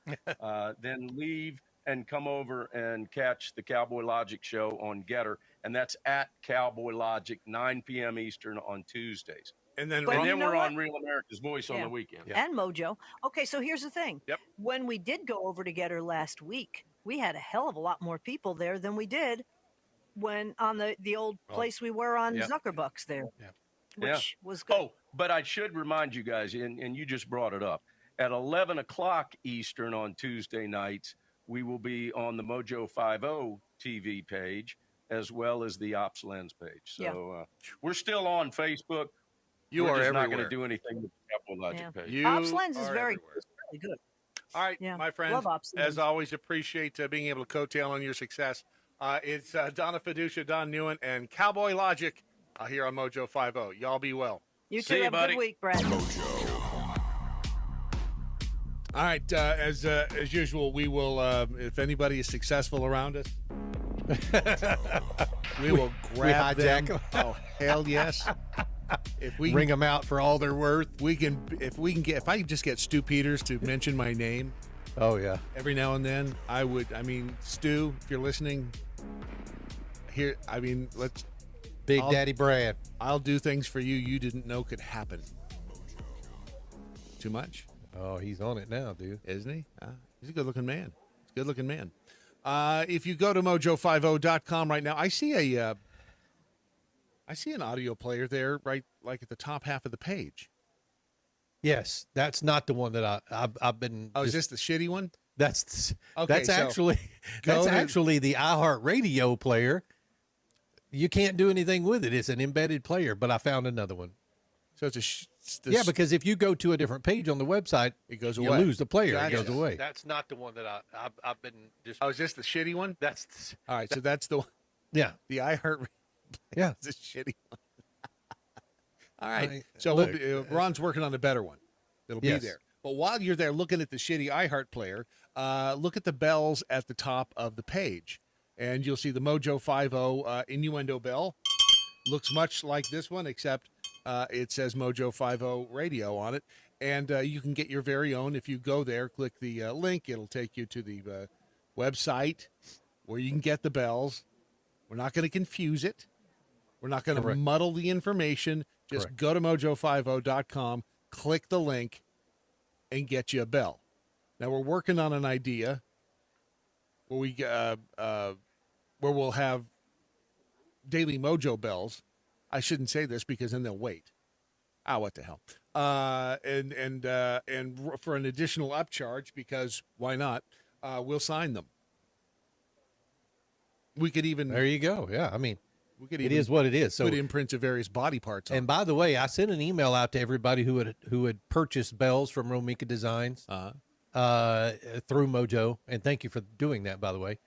then leave and come over and catch the Cowboy Logic show on Getter, and that's at Cowboy Logic, 9 p.m. Eastern on Tuesdays. And then But And you then know we're what? on Real America's Voice on Yeah. the weekend. And Mojo. Okay, so here's the thing. Yep. When we did go over to Getter last week, we had a hell of a lot more people there than we did when on the old place we were on Yep. Zuckerbucks there, Yeah. which was good. Oh, but I should remind you guys, and you just brought it up, at 11 o'clock Eastern on Tuesday nights, we will be on the Mojo 50 TV page as well as the Ops Lens page. So we're still on Facebook. you we're are just not everywhere. going to do anything with the Cowboy Logic Yeah. page. You Ops Lens is are very, everywhere. it's really good. All right, Yeah. my friends. Love Ops Lens. As always, appreciate being able to coattail on your success. It's Donna Fiducia, Don Newen, and Cowboy Logic here on Mojo 50. Y'all be well. You See two ya, have a buddy. good week, Brad. All right, as usual, we will. If anybody is successful around us, we will grab hijack them. 'em. Oh hell yes! If we Bring them out for all they're worth. if I could just get Stu Peters to mention my name Oh yeah. every now and then, I would. I mean, Stu, if you're listening, here. I mean, Big I'll- Daddy Brad. I'll do things for you didn't know could happen. Too much, Oh, he's on it now, dude. isn't he? He's a good-looking man. He's a good-looking man. If you go to mojo50.com right now, I see an audio player there, right, like at the top half of the page. Yes, that's not the one that I've been. Oh, is just- this the shitty one? That's Okay, so actually go to- actually the iHeartRadio player. You can't do anything with it. It's an embedded player, but I found another one. So it's Yeah, because if you go to a different page on the website, it goes you away. lose the player. Gotcha. It goes away. That's not the one that I've been just. Oh, is this the shitty one? That's All right, so that's the yeah. the iHeart Yeah. It's a shitty one. All right. Look, Ron's working on a better one. It'll be Yes. there. But while you're there looking at the shitty iHeart player, look at the bells at the top of the page. And you'll see the Mojo 50 innuendo bell. Looks much like this one, except it says Mojo 50 radio on it. And you can get your very own. If you go there, click the link, it'll take you to the website where you can get the bells. We're not going to confuse it. We're not going to muddle the information. Just go to mojo50.com, click the link, and get you a bell. Now, we're working on an idea where we'll have daily Mojo bells. I shouldn't say this because then they'll wait. What the hell? And for an additional upcharge, because why not? We'll sign them. We could even. There you go. Yeah, I mean, it is what it is. So put imprints of various body parts on. And by the way, I sent an email out to everybody who had purchased bells from Romika Designs through Mojo, and thank you for doing that, by the way.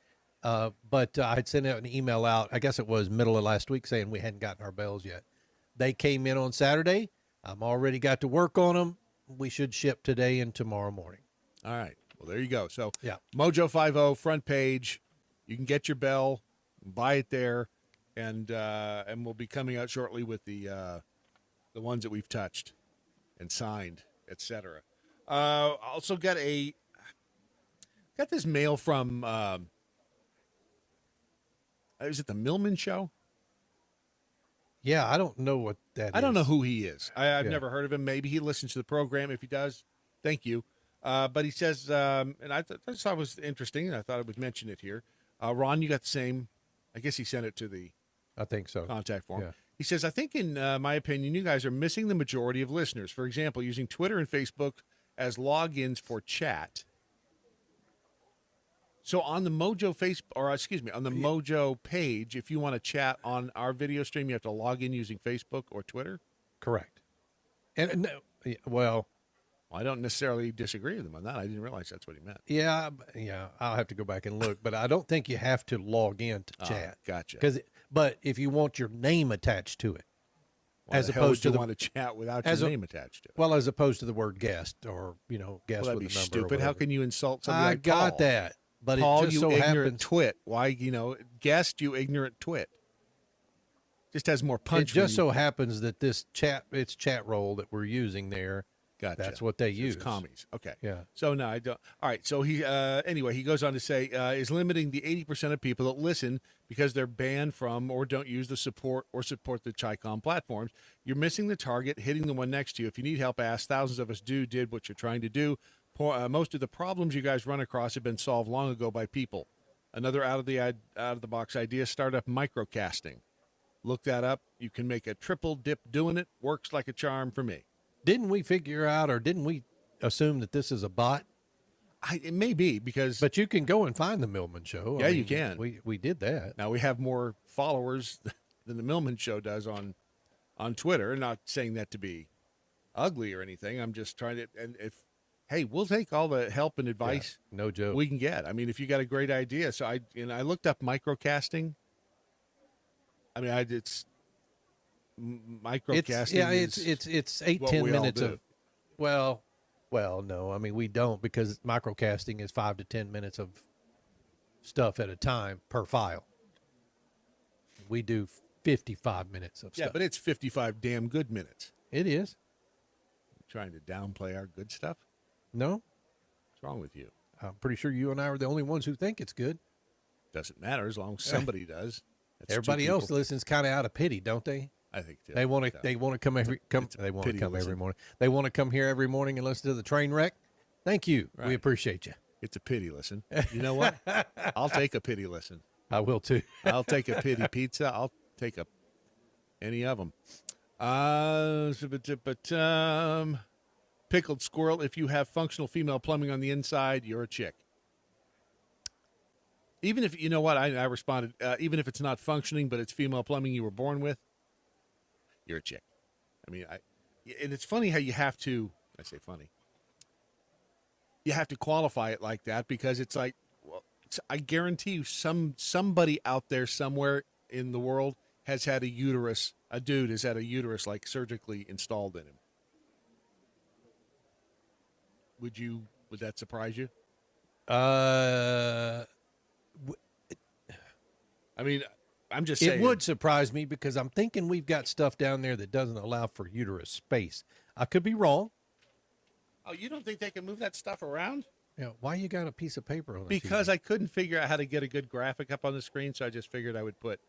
But I had sent out an email out, I guess it was middle of last week, saying we hadn't gotten our bells yet. They came in on Saturday. I'm already got to work on them. We should ship today and tomorrow morning. All right. Well, there you go. So yeah, Mojo 50 front page. You can get your bell, buy it there, and we'll be coming out shortly with the ones that we've touched and signed, etc. Also got this mail from is it the Millman Show? Yeah, I don't know what that is. I don't know who he is. I've never heard of him. Maybe he listens to the program. If he does, thank you. But he says, and I thought it was interesting, and I thought I would mention it here. Ron, you got the same. I guess he sent it to the I think so. contact form. Yeah. He says, I think in my opinion, you guys are missing the majority of listeners. For example, using Twitter and Facebook as logins for chat. So on the Mojo on the Mojo page, if you want to chat on our video stream, you have to log in using Facebook or Twitter? Correct. And well, I don't necessarily disagree with him on that. I didn't realize that's what he meant. Yeah, I'll have to go back and look, but I don't think you have to log in to chat. Gotcha. But if you want your name attached to it, as opposed to want to chat without your name attached to it. Well, as opposed to the word guest or guest that'd with a be number. Stupid. How can you insult somebody? I like got Paul? that, but Paul, it just you so ignorant happens. twit. Why, guest, you ignorant twit. Just has more punch. It just so happens that it's chat roll that we're using there. Gotcha. That's what they use. It's commies. Okay. Yeah. So no, I don't. All right. So he anyway, he goes on to say is limiting the 80% of people that listen because they're banned from or don't use the support the Chi-Com platforms. You're missing the target, hitting the one next to you. If you need help, ask. Thousands of us did what you're trying to do. Most of the problems you guys run across have been solved long ago by people. Another out of the box idea: start up microcasting. Look that up. You can make a triple dip doing it. Works like a charm for me. Didn't we figure out, or didn't we assume that this is a bot? It may be because, but you can go and find the Millman Show. Yeah, you can. We did that. Now we have more followers than the Millman Show does on Twitter. Not saying that to be ugly or anything. I'm just trying to. And we'll take all the help and advice. Yeah, no joke. We can get. I mean, if you got a great idea. So I looked up microcasting. I mean, it's microcasting. It's 8-10 minutes of well no, I mean we don't, because microcasting is 5 to 10 minutes of stuff at a time per file. We do 55 minutes of stuff. Yeah, but it's 55 damn good minutes. It is. Trying to downplay our good stuff? No. What's wrong with you? I'm pretty sure you and I are the only ones who think it's good. Doesn't matter as long as somebody does. That's everybody else listens kind of out of pity, don't they? I think too. They want to. They want to come every. They want to come every morning. They want to come here every morning and listen to the train wreck. Thank you. Right. We appreciate you. It's a pity listen. You know what? I'll take a pity listen. I will too. I'll take a pity pizza. I'll take any of them. Pickled squirrel. If you have functional female plumbing on the inside, you're a chick. Even if, you know what, I responded, even if it's not functioning, but it's female plumbing you were born with, you're a chick. I mean, and it's funny how you have to, I say funny, you have to qualify it like that, because it's like, well, I guarantee you somebody out there somewhere in the world has had a uterus. A dude has had a uterus like surgically installed in him. Would that surprise you? Uh, I mean, I'm just saying. It would surprise me because I'm thinking we've got stuff down there that doesn't allow for uterus space. I could be wrong. Oh, you don't think they can move that stuff around? Yeah. Why you got a piece of paper on it? Because I couldn't figure out how to get a good graphic up on the screen, so I just figured I would put,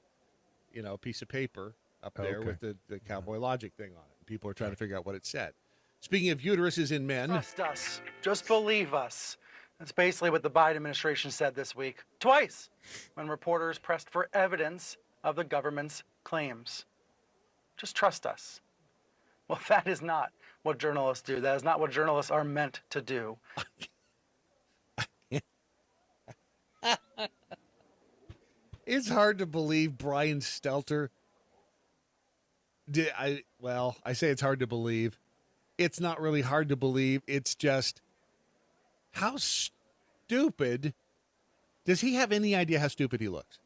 a piece of paper up there with the Cowboy Logic thing on it. People are trying to figure out what it said. Speaking of uteruses in men. Trust us. Just believe us. That's basically what the Biden administration said this week. Twice. When reporters pressed for evidence of the government's claims. Just trust us. Well, that is not what journalists do. That is not what journalists are meant to do. It's hard to believe Brian Stelter I say it's hard to believe. It's not really hard to believe. It's just, how stupid. Does he have any idea how stupid he looks?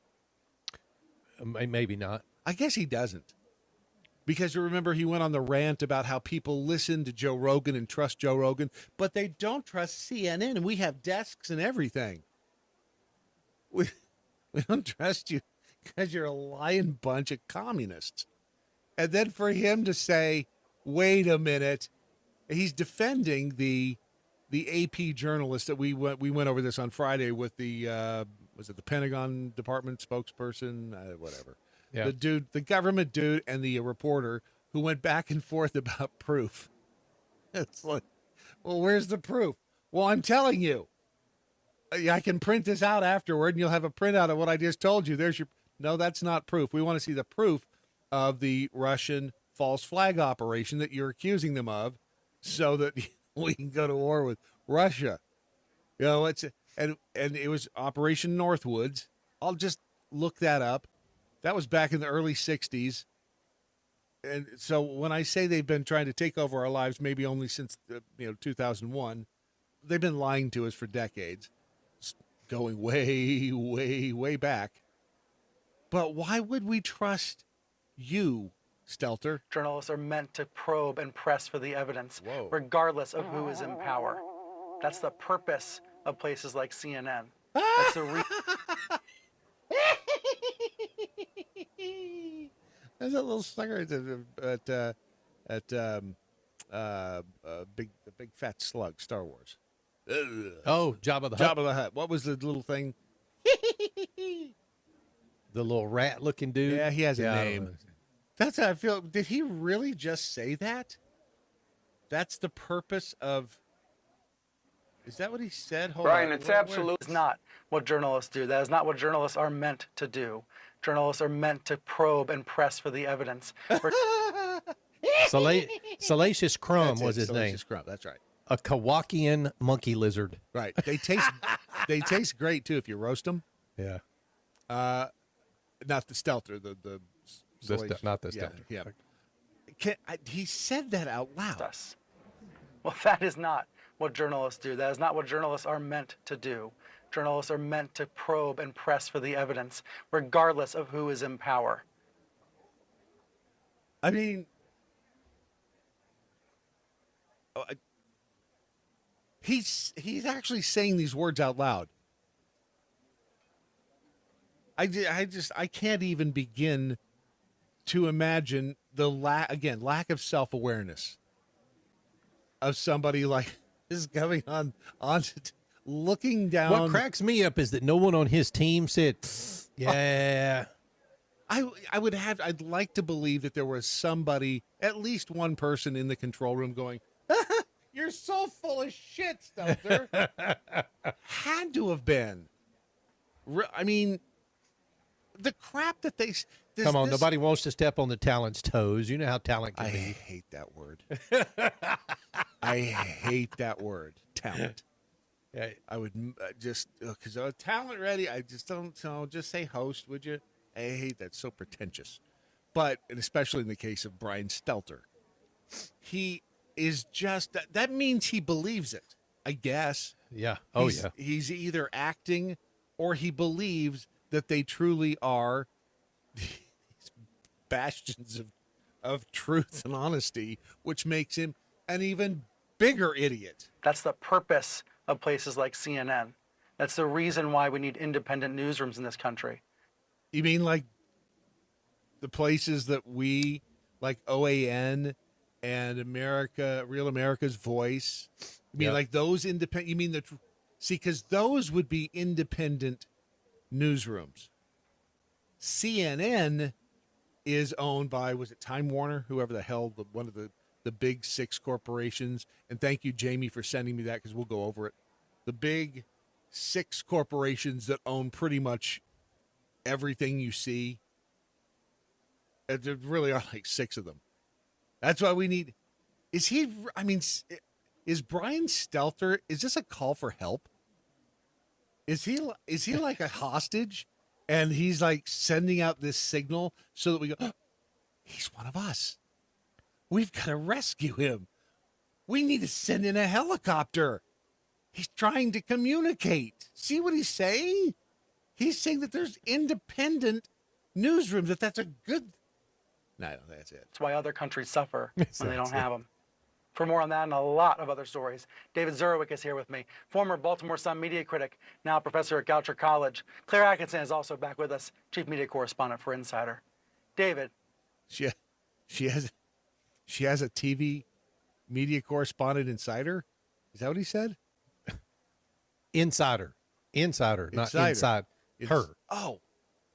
Maybe not. I guess he doesn't. Because you remember he went on the rant about how people listen to Joe Rogan and trust Joe Rogan, but they don't trust CNN, and we have desks and everything. We don't trust you because you're a lying bunch of communists. And then for him to say, wait a minute, he's defending the AP journalist that we went over this on Friday with the, was it the Pentagon Department spokesperson? Whatever. Yeah. The dude, the government dude, and the reporter who went back and forth about proof. It's like, well, where's the proof? Well, I'm telling you. I can print this out afterward, and you'll have a printout of what I just told you. No, that's not proof. We want to see the proof of the Russian false flag operation that you're accusing them of, so that we can go to war with Russia. And it was Operation Northwoods. I'll just look that up. That was back in the early 60s. And so when I say they've been trying to take over our lives, maybe only since 2001, they've been lying to us for decades, going way, way, way back. But why would we trust you, Stelter? Journalists are meant to probe and press for the evidence, regardless of who is in power. That's the purpose of places like CNN. That's the There's a little sucker at the big fat slug, Star Wars. Oh, Jabba the Hutt. Jabba the Hutt. What was the little thing? The little rat-looking dude. Yeah, he has a name. That's how I feel. Did he really just say that? That's the purpose of. Is that what he said? Hold Brian, on. it's absolutely not what journalists do. That is not what journalists are meant to do. Journalists are meant to probe and press for the evidence. Salacious Crumb was his name. Salacious Crumb, that's right. A Kowakian monkey lizard. Right. They taste great too if you roast them. Yeah. Not the Stelter, not the Stelter. Yeah. He said that out loud. Well, that is not what journalists do. That is not what journalists are meant to do. Journalists are meant to probe and press for the evidence, regardless of who is in power. I mean, he's actually saying these words out loud. I can't even begin to imagine the lack of self-awareness of somebody like this coming on looking down. What cracks me up is that no one on his team said, yeah. I'd like to believe that there was somebody, at least one person in the control room going, you're so full of shit, Stelter. Had to have been. I mean, the crap that they... Come on, nobody wants to step on the talent's toes. You know how talent can I be. hate that word. I hate that word, talent. Yeah. I would just, because talent ready, I just don't know. Just say host, would you? I hate that. So pretentious. But, and especially in the case of Brian Stelter, he is just, that means he believes it, I guess. Yeah. Oh, yeah. yeah. He's either acting or he believes that they truly are bastions of truth and honesty, which makes him an even bigger idiot. That's the purpose of places like CNN. That's the reason why we need independent newsrooms in this country. You mean like the places that we, like OAN and Real America's Voice? You mean like those independent? You mean see, because those would be independent newsrooms. CNN is owned by, was it Time Warner? Whoever the hell, one of the big 6 corporations. And thank you, Jamie, for sending me that, because we'll go over it. The big 6 corporations that own pretty much everything you see. There really are like 6 of them. That's why we need. Is Brian Stelter? Is this a call for help? Is he like a hostage, and he's like sending out this signal so that we go, oh, he's one of us. We've got to rescue him. We need to send in a helicopter. He's trying to communicate. See what he's saying? He's saying that there's independent newsrooms, that's a good. No, that's it. That's why other countries suffer when they don't have them. For more on that and a lot of other stories, David Zurwick is here with me, former Baltimore Sun media critic, now professor at Goucher College. Claire Atkinson is also back with us, chief media correspondent for Insider. David. She has a TV media correspondent insider? Is that what he said? Insider, not inside her. Oh.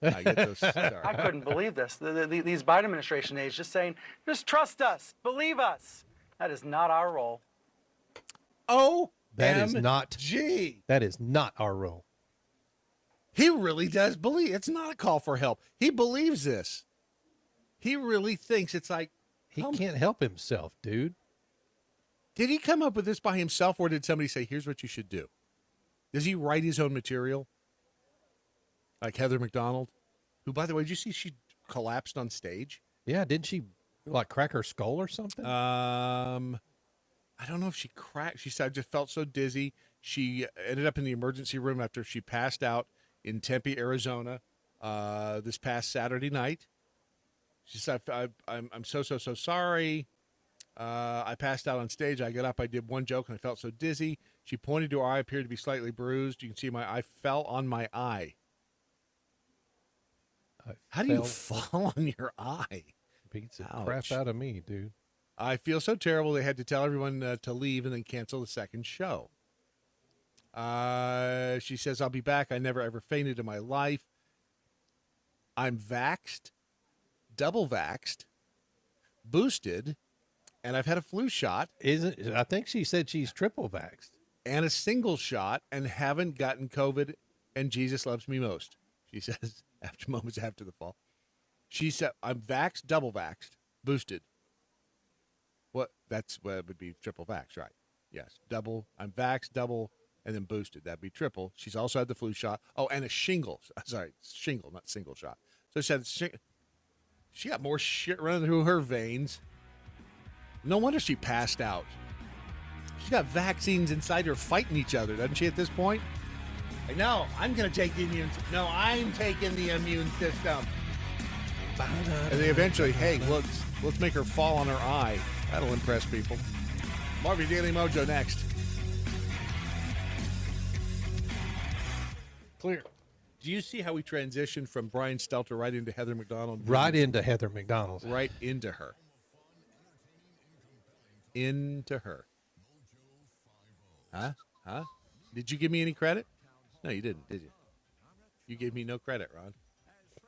I get those. Sorry. I couldn't believe this. These Biden administration aides just saying, just trust us, believe us. That is not our role. That is not our role. He really does believe. It's not a call for help. He believes this. He really thinks it's like. He can't help himself, dude. Did he come up with this by himself, or did somebody say, here's what you should do? Does he write his own material? Like Heather McDonald, who, by the way, did you see she collapsed on stage? Yeah, didn't she like crack her skull or something? I don't know if she cracked. She said, I just felt so dizzy. She ended up in the emergency room after she passed out in Tempe, Arizona, this past Saturday night. She said, I'm so sorry. I passed out on stage. I got up. I did one joke, and I felt so dizzy. She pointed to her eye, appeared to be slightly bruised. You can see my eye fell on my eye. How do you fall on your eye? Beats the crap out of me, dude. I feel so terrible. They had to tell everyone to leave and then cancel the second show. She says, I'll be back. I never, ever fainted in my life. I'm vaxxed, double vaxxed, boosted, and I've had a flu shot. I think she said she's triple vaxxed. And a single shot, and haven't gotten COVID, and Jesus loves me most, she says. After moments after the fall, she said, I'm vaxxed, double vaxxed, boosted. What? That's what it would be, triple vax, right? Yes. Double, I'm vaxxed, double, and then boosted. That'd be triple. She's also had the flu shot. Oh, and a shingle. Sorry, shingle, not single shot. So she said she got more shit running through her veins. No wonder she passed out. She's got vaccines inside her fighting each other, doesn't she, at this point? No, I'm going to take the immune system. No, I'm taking the immune system. And they eventually, hey, let's make her fall on her eye. That'll impress people. Marvin Daily Mojo next. Clear. Do you see how we transitioned from Brian Stelter right into Heather McDonald? Right into Heather McDonald. Right into her. Into her. Huh? Did you give me any credit? No, you didn't, did you? You gave me no credit, Ron.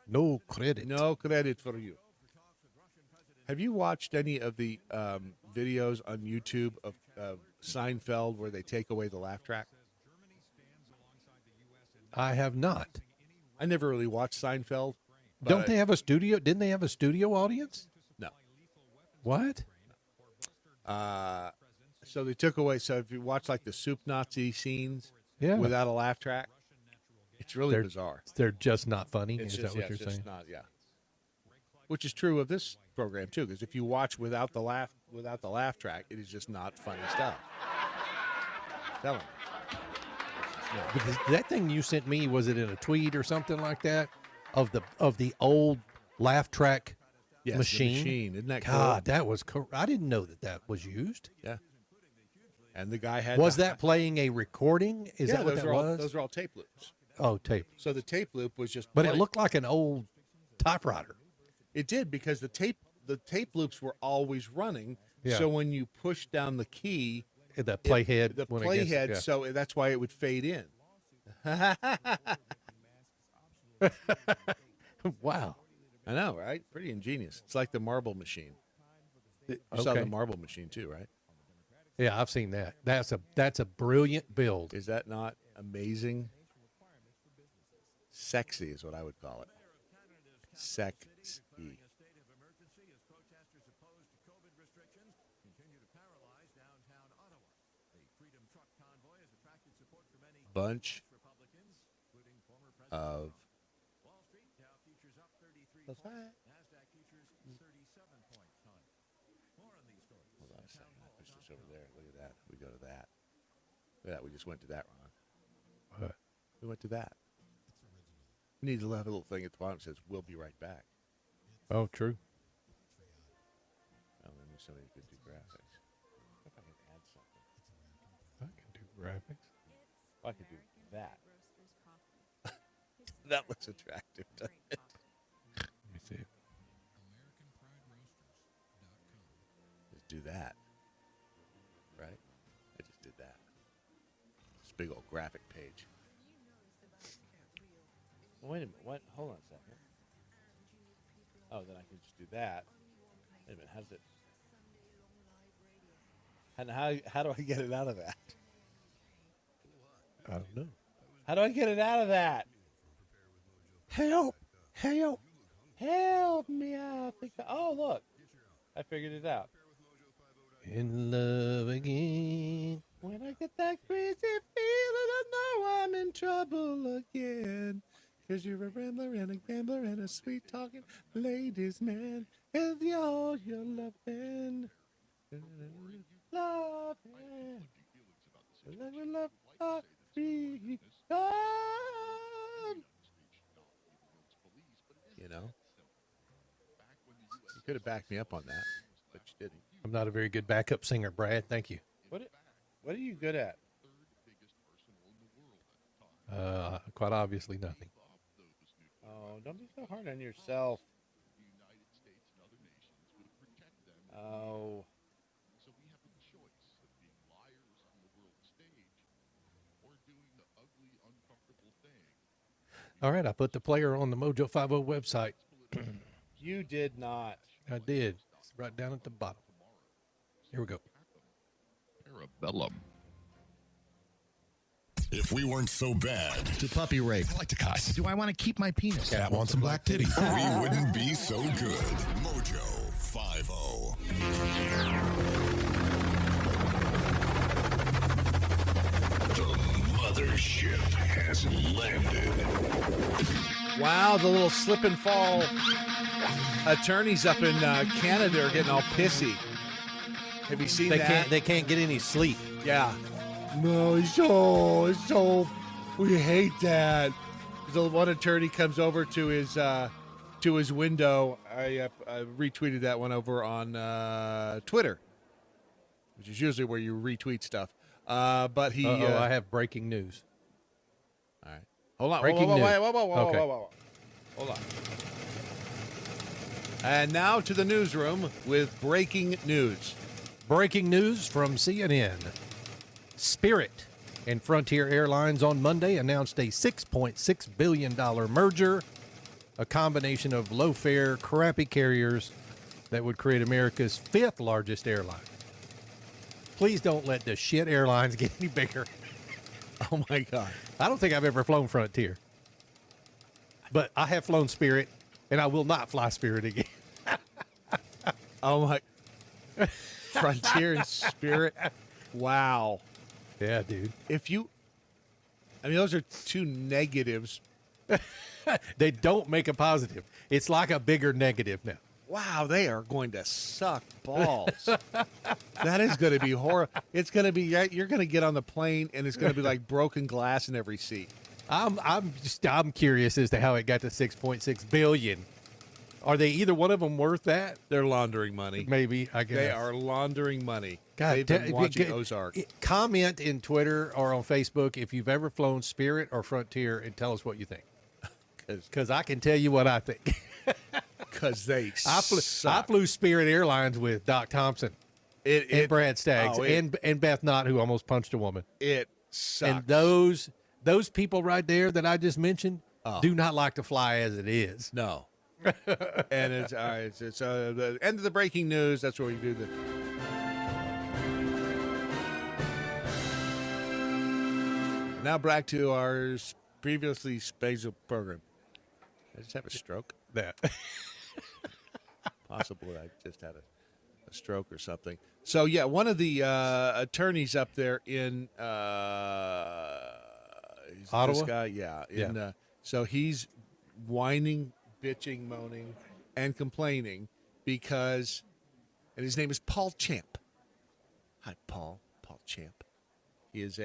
No credit. No credit for you. Have you watched any of the videos on YouTube of Seinfeld where they take away the laugh track? I have not. I never really watched Seinfeld. Don't they have a studio? Didn't they have a studio audience? No. What? So they took away. So if you watch like the soup Nazi scenes without a laugh track, it's really bizarre. They're just not funny. It's Is just, that what you're it's just saying? not, which is true of this program too, because if you watch without the laugh track, it is just not funny stuff. Tell me. Because that thing you sent me, was it in a tweet or something like that, of the old laugh track Yes, the machine. machine. Isn't that God, cool? that was I didn't know that was used. Yeah. And the guy had Was that playing a recording? Is that what that was? Those are all tape loops. Oh, tape. So the tape loop was just. But it looked like an old typewriter. It did, because the tape loops were always running. Yeah. So when you push down the key, The playhead. the when it gets- playhead, yeah. so that's why it would fade in. Wow. I know, right? Pretty ingenious. It's like the marble machine. You saw the marble machine too, right? Yeah, I've seen that. That's a brilliant build. Is that not amazing? Sexy is what I would call it. Sexy. Bunch of What's that? Hold on a second. I pushed this over there. Look at that. We go to that. Look at that. We just went to that, Ron. What? We went to that. We need to have a little thing at the bottom that says, "We'll be right back." Oh, true. Oh, then there's somebody who could do graphics. If I can add something. I can do graphics. I could do that. That looks attractive, doesn't it? Let me see it. Just do that. Right? I just did that. This big old graphic page. Wait a minute. What? Hold on a second. Oh, then I can just do that. Wait a minute. How's it? And how do I get it out of that? I don't know. How do I get it out of that? Help! Help! Help me out! Oh, look. I figured it out. In love again. When I get that crazy feeling, I know I'm in trouble again. Cause you're a rambler and a gambler and a sweet talking ladies man. And you're your loving. Loving. Love. You know? You could have backed me up on that, but you didn't. I'm not a very good backup singer, Brad. Thank you. What are you good at? Quite obviously nothing. Oh, don't be so hard on yourself. Oh. All right, I put the player on the Mojo 50 website. You did not. I did. It's right down at the bottom. Here we go. Parabellum. If we weren't so bad, To puppy rape. I like to cuss. Do I want to keep my penis? Cat wants some black titties. We wouldn't be so good. Mojo 50. The mothership has landed. Wow, the little slip and fall attorneys up in Canada are getting all pissy. Have you seen that? They can't get any sleep. Yeah. No, it's so. We hate that. The one attorney comes over to his window. I retweeted that one over on Twitter, which is usually where you retweet stuff. But he. I have breaking news. All right. Hold on. Breaking Whoa, news. whoa. Hold on. And now to the newsroom with breaking news. Breaking news from CNN. Spirit and Frontier Airlines on Monday announced a $6.6 billion merger, a combination of low-fare, crappy carriers that would create America's fifth largest airline. Please don't let the shit airlines get any bigger. Oh, my God. I don't think I've ever flown Frontier. But I have flown Spirit, and I will not fly Spirit again. Oh, my. Frontier and Spirit. Wow. Yeah, dude. Those are two negatives. They don't make a positive. It's like a bigger negative now. Wow, they are going to suck balls. That is going to be horrible. It's going to be, you're going to get on the plane, and it's going to be like broken glass in every seat. I'm curious as to how it got to 6.6 billion. Are they either one of them worth that? They're laundering money. Maybe, I guess. They are laundering money. God, They've been watching Ozark. Comment in Twitter or on Facebook if you've ever flown Spirit or Frontier and tell us what you think. Because I can tell you what I think. Because they I flew Spirit Airlines with Doc Thompson and Brad Staggs and Beth Knott, who almost punched a woman. It sucks. And those people right there that I just mentioned do not like to fly as it is. No. And it's all right. It's the end of the breaking news. That's where we do the. Now back to our previously scheduled program. I just have a stroke. That possibly I just had a stroke or something. So yeah, one of the attorneys up there in Ottawa. This guy, yeah. So he's whining, bitching, moaning, and complaining because, and his name is Paul Champ. Hi, Paul Champ. He is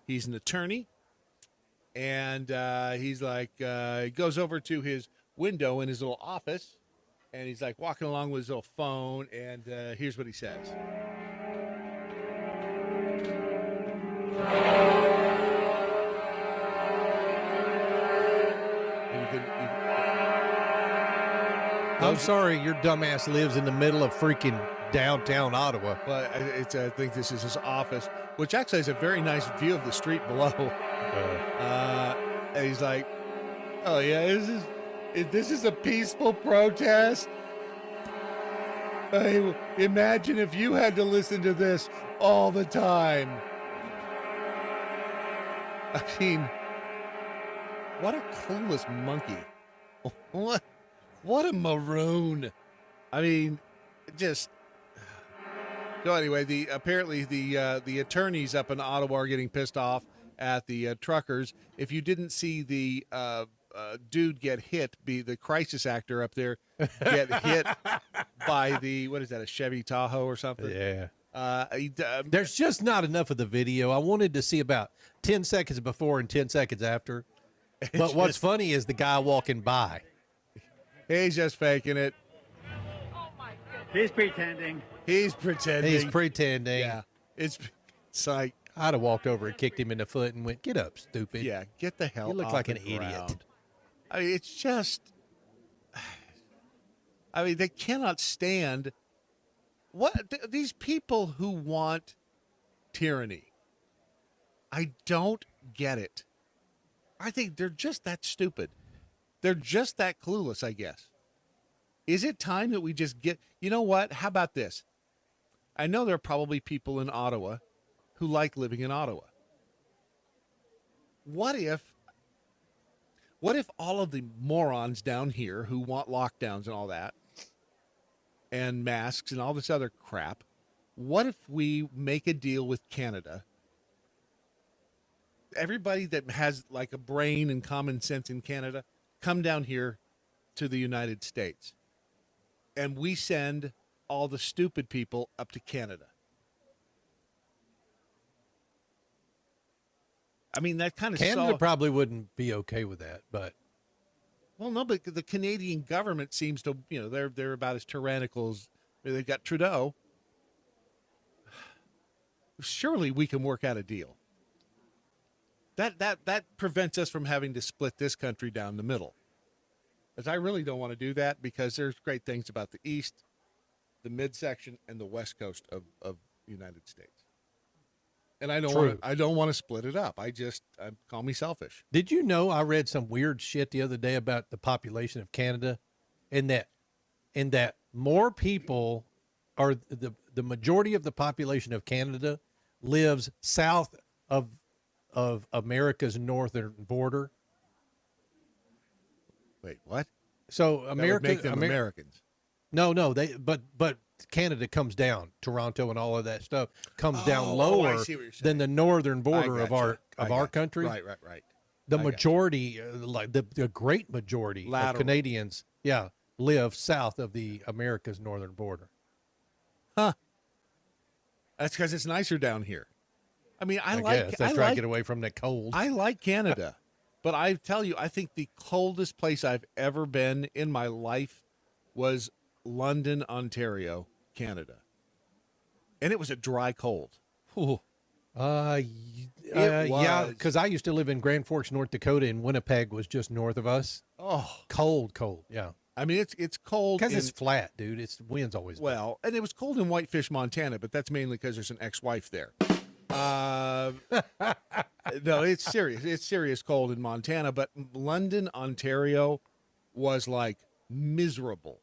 he's an attorney, and he's like, he goes over to his window in his little office, and he's like walking along with his little phone, and here's what he says. I'm sorry, your dumbass lives in the middle of freaking downtown Ottawa. Well, I think this is his office, which actually has a very nice view of the street below. And he's like, "Oh yeah, this is a peaceful protest. Imagine if you had to listen to this all the time." I mean, what a clueless monkey! What a maroon! I mean, just. So anyway, apparently the attorneys up in Ottawa are getting pissed off at the truckers. If you didn't see the dude get hit, the crisis actor up there get hit by what is that, a Chevy Tahoe or something? Yeah. There's just not enough of the video. I wanted to see about 10 seconds before and 10 seconds after. But what's funny is the guy walking by. He's just faking it. He's pretending. He's pretending. Yeah. It's like I'd have walked over and kicked him in the foot and went, "Get up, stupid." Yeah, get the hell. You look off like the an idiot. ground. I mean, it's just. I mean, they cannot stand these people who want tyranny. I don't get it. I think they're just that stupid. They're just that clueless, I guess. Is it time that we just get, you know what? How about this? I know there are probably people in Ottawa who like living in Ottawa. What if all of the morons down here who want lockdowns and all that and masks and all this other crap, what if we make a deal with Canada? Everybody that has like a brain and common sense in Canada, come down here to the United States. And we send all the stupid people up to Canada. I mean, that kind of Canada probably wouldn't be okay with that, but. Well, no, but the Canadian government seems to, they're about as tyrannical as they've got Trudeau. Surely we can work out a deal. That prevents us from having to split this country down the middle. As I really don't want to do that because there's great things about the East, the midsection, and the West Coast of the United States. And I don't want to split it up. I call me selfish. Did you know I read some weird shit the other day about the population of Canada, and that more people are the majority of the population of Canada lives south of America's northern border. Wait, what? So America make them Americans. No, but Canada comes down. Toronto and all of that stuff comes down lower than the northern border of our country. Right. The majority, like the great majority of Canadians, live south of the America's northern border. Huh. That's because it's nicer down here. I mean, I like to get away from the cold. I like Canada, But I tell you, I think the coldest place I've ever been in my life was London, Ontario, Canada. And it was a dry cold. Ooh. Yeah, because I used to live in Grand Forks, North Dakota, and Winnipeg was just north of us. Oh, cold. Yeah. I mean, it's cold because it's flat, dude. It's wind's always well, and it was cold in Whitefish, Montana, but that's mainly because there's an ex-wife there. No, it's serious. It's serious cold in Montana, but London, Ontario, was like miserable.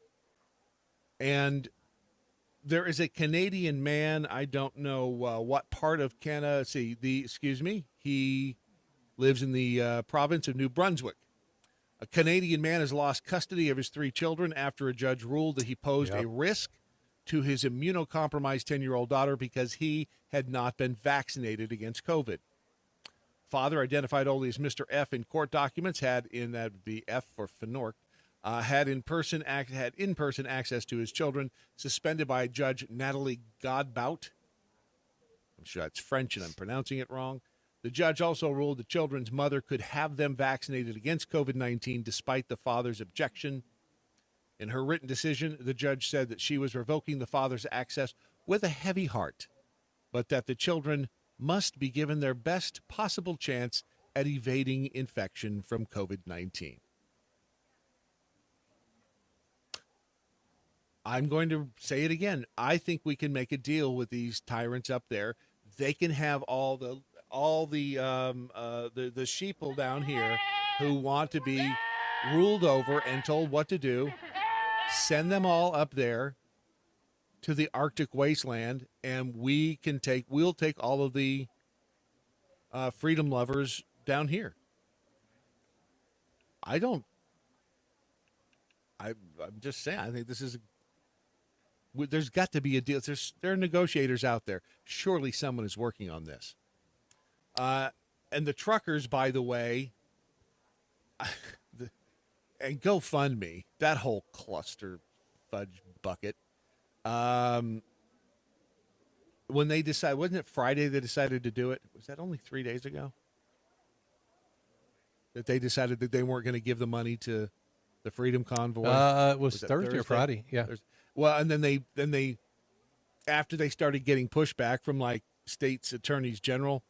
And there is a Canadian man. I don't know what part of Canada. He lives in the province of New Brunswick. A Canadian man has lost custody of his 3 children after a judge ruled that he posed a risk to his immunocompromised 10-year-old daughter because he had not been vaccinated against COVID. Father, identified only as Mr. F in court documents, had F for Finork, had in-person access to his children, suspended by Judge Natalie Godbout. I'm sure that's French and I'm pronouncing it wrong. The judge also ruled the children's mother could have them vaccinated against COVID-19 despite the father's objection. In her written decision, the judge said that she was revoking the father's access with a heavy heart, but that the children must be given their best possible chance at evading infection from COVID-19. I'm going to say it again. I think we can make a deal with these tyrants up there. They can have all the sheeple down here who want to be ruled over and told what to do. Send them all up there to the Arctic wasteland, and we'll take all of the freedom lovers down here. I'm just saying, I think there's got to be a deal. There are negotiators out there. Surely someone is working on this. And the truckers, by the way, and GoFundMe, that whole cluster fudge bucket. When they decided, wasn't it Friday they decided to do it? Was that only 3 days ago? That they decided that they weren't going to give the money to the Freedom Convoy? It was Thursday or Friday, yeah. Well, and then they, after they started getting pushback from like states' attorneys general,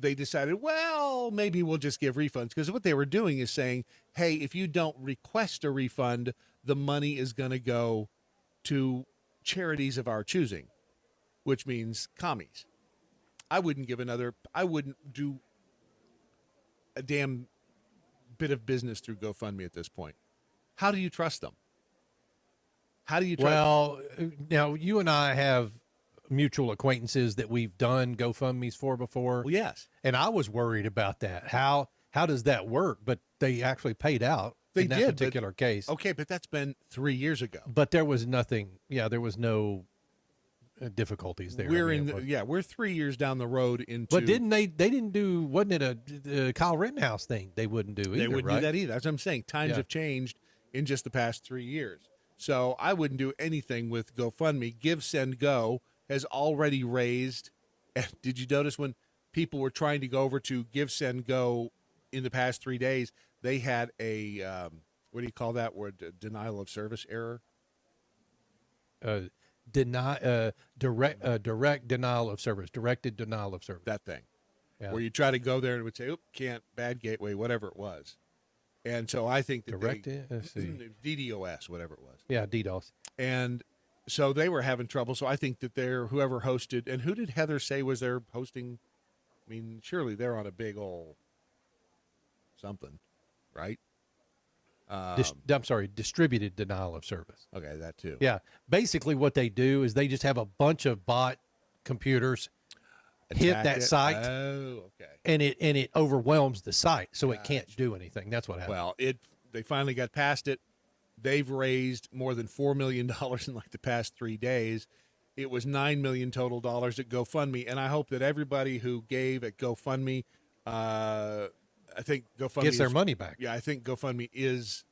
they decided, well, maybe we'll just give refunds. Because what they were doing is saying, hey, if you don't request a refund, the money is going to go to charities of our choosing, which means commies. I wouldn't do a damn bit of business through GoFundMe at this point. How do you trust them? How do you trust them? Now, you and I have mutual acquaintances that we've done GoFundMes for before. Well, yes. And I was worried about that. How does that work? But they actually paid out in that particular case. Okay, but that's been 3 years ago. But there was nothing. Yeah, there was no difficulties there. We're 3 years down the road into. But they didn't do, wasn't it a Kyle Rittenhouse thing they wouldn't do either, They wouldn't right? do that either. That's what I'm saying. Times have changed in just the past 3 years. So I wouldn't do anything with GoFundMe. Give, Send, Go has already raised. Did you notice when people were trying to go over to Give, Send, Go in the past 3 days, they had a, what do you call that word? Denial of service error? Direct denial of service, directed denial of service. That thing. Yeah. Where you try to go there and it would say, oop, can't, bad gateway, whatever it was. And so I think that DDoS, whatever it was. Yeah, DDoS. And so they were having trouble. So I think that whoever hosted, and who did Heather say was their hosting? I mean, surely they're on a big old something, right? I'm sorry, distributed denial of service. Okay, that too. Yeah. Basically what they do is they just have a bunch of bot computers hit that site. Oh, okay. And it overwhelms the site, so it can't do anything. That's what happened. Well, they finally got past it. They've raised more than $4 million in like the past 3 days. It was $9 million total dollars at GoFundMe, and I hope that everybody who gave at GoFundMe, I think GoFundMe gets their money back. Yeah, I think GoFundMe is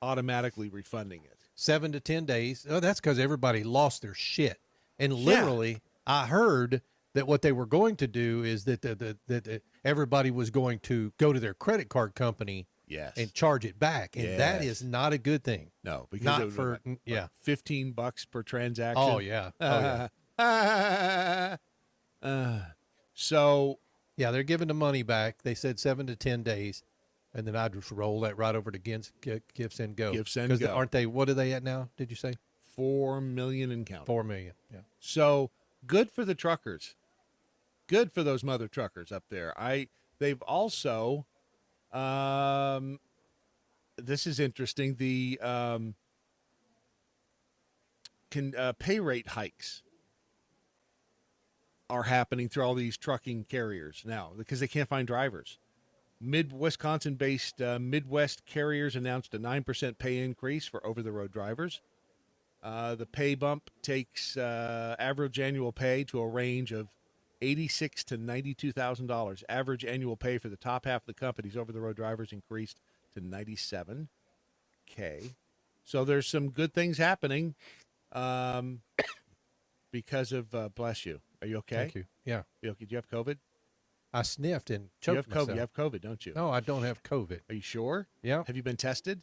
automatically refunding it. 7 to 10 days. Oh, that's because everybody lost their shit. And literally, I heard that what they were going to do is that everybody was going to go to their credit card company Yes. and charge it back. And that Yes. is not a good thing. No, because Not it was for, yeah. $15 per transaction. Oh, yeah. Oh, yeah. So, yeah, they're giving the money back. They said 7 to 10 days. And then I'd just roll that right over to Give, Send, Go. Give, Send, 'Cause Go. aren't they, what are they at now, did you say? 4 million and counting. 4 million, yeah. So good for the truckers. Good for those mother truckers up there. They've also, this is interesting. The pay rate hikes are happening through all these trucking carriers now because they can't find drivers. Wisconsin-based Midwest carriers announced a 9% pay increase for over-the-road drivers. The pay bump takes average annual pay to a range of $86,000 to $92,000. Average annual pay for the top half of the company's over-the-road drivers increased to $97K. So there's some good things happening because of, bless you. Are you okay? Thank you. Yeah. You okay? Do you have COVID? I sniffed and choked You have COVID. myself. You have COVID, don't you? No, I don't have COVID. Are you sure? Yeah. Have you been tested?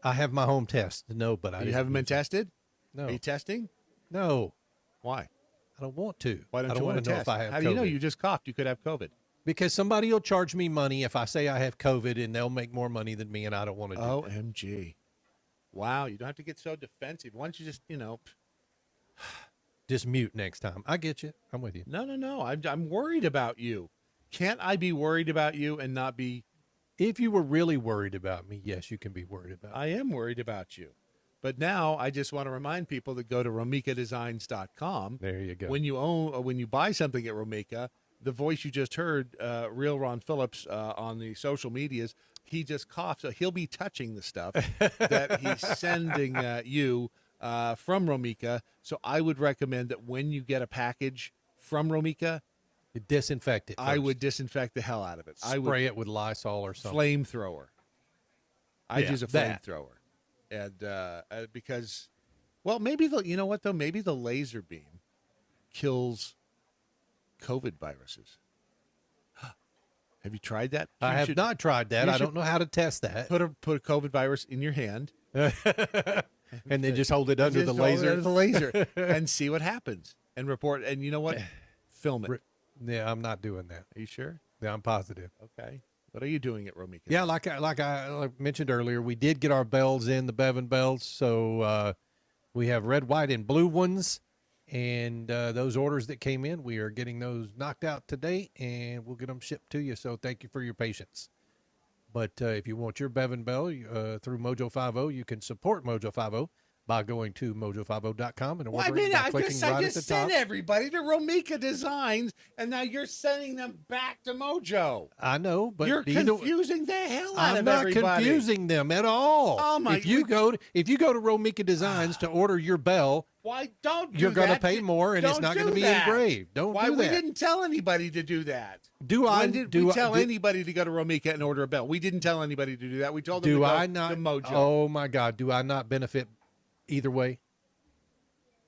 I have my home test. No, but You haven't been tested? No. Are you testing? No. Why? I don't want to. Why don't I you don't want want to know test? if I have How COVID. do you know? You just coughed. You could have COVID. Because somebody will charge me money if I say I have COVID, and they'll make more money than me, and I don't want to do that. OMG. Wow. You don't have to get so defensive. Why don't you just, Just mute next time. I get you. I'm with you. No. I'm worried about you. Can't I be worried about you and not be? If you were really worried about me, yes, you can be worried about me. I am worried about you. But now I just want to remind people to go to RomikaDesigns.com. There you go. When you buy something at Romika, the voice you just heard, Real Ron Phillips on the social medias, he just coughed. So he'll be touching the stuff that he's sending you from Romika. So I would recommend that when you get a package from Romika, You disinfect it I first. would disinfect the hell out of it. I would Spray it with Lysol or something. flamethrower. I'd Yeah, use a that. flamethrower, and because, well, maybe you know what though? Maybe the laser beam kills COVID viruses. Have you tried that? I You have should- not tried that. you I should don't know how to test that. Put a COVID virus in your hand, And then just hold it under just the hold it laser. under the laser, and see what happens, and report. And you know what? Film it. Yeah, I'm not doing that. Are you sure? Yeah, I'm positive. Okay. What are you doing at Romika? Yeah, like I mentioned earlier, we did get our bells in, the Bevan bells. So we have red, white, and blue ones. And those orders that came in, we are getting those knocked out today, and we'll get them shipped to you. So thank you for your patience. But if you want your Bevan bell through Mojo 50, you can support Mojo 50 by going to mojo50.com and Well, I ordering mean, by I clicking just, right I at just the sent top. everybody to Romika Designs, and now you're sending them back to Mojo. I know, but You're either- confusing the hell out I'm of not everybody. confusing them at all. Oh my! If you go to Romika Designs to order your bell, Why don't do you're going to that? pay more, and it's Don't not going do to be that. engraved. Don't Why do we that. didn't tell anybody to do that? Do I? When did do we I- tell do- anybody to go to Romika and order a bell? We didn't tell anybody to do that. We told them Do to go I not? to Mojo. Oh my God! Do I not benefit either way?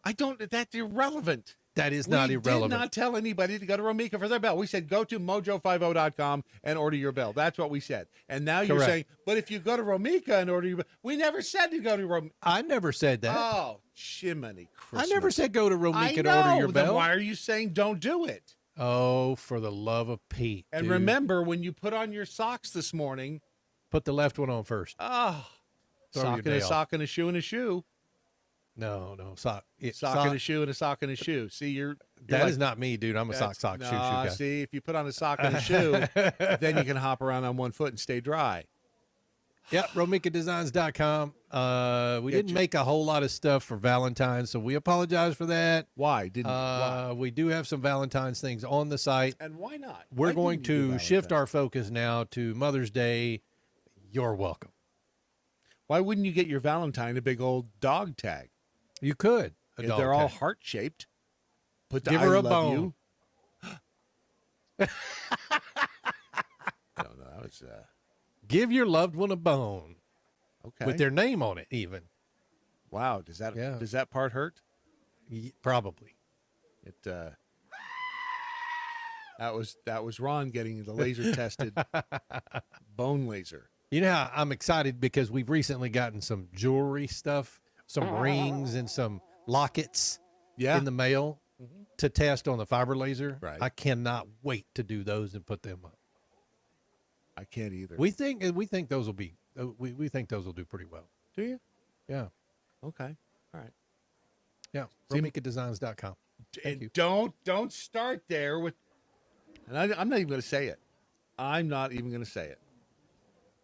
I don't. That's irrelevant. That is not we irrelevant. did not tell anybody to go to Romika for their bell. We said go to mojo50.com and order your bell. That's what we said. And now you're Correct. saying, but if you go to Romika and order your bell, we never said to go to Romika. I never said that. Oh, shiminy Christmas. I never said go to I Romika know. to order your Then bell. why are you saying don't do it? Oh, for the love of Pete! And dude. remember, when you put on your socks this morning, put the left one on first. oh, Throw sock your and day a off. sock and a shoe and a shoe. No, sock. Sock and a shoe and a sock and a shoe. See, you're That like, is not me, dude. I'm a sock, shoe guy. See, if you put on a sock and a shoe, then you can hop around on one foot and stay dry. Yep, RomikaDesigns.com. We Yeah, didn't make a whole lot of stuff for Valentine's, so we apologize for that. Why didn't? Why? We do have some Valentine's things on the site. And why not? We're Why going didn't you do to shift Valentine's? our focus now to Mother's Day. You're welcome. Why wouldn't you get your Valentine a big old dog tag? You could. If they're all heart shaped. Put the Give I her a love bone. You. I don't know. That was Give your loved one a bone okay. with their name on it, even. Wow. Does that part hurt? Probably. That was Ron getting the laser tested bone laser. You know how I'm excited because we've recently gotten some jewelry stuff, some rings and some lockets in the mail to test on the fiber laser. Right. I cannot wait to do those and put them up. I can't either. We think those will be we think those will do pretty well. Do you? Yeah. Okay. All right. Yeah. RomikaDesigns.com. And don't start there with. And I'm not even going to say it. I'm not even going to say it.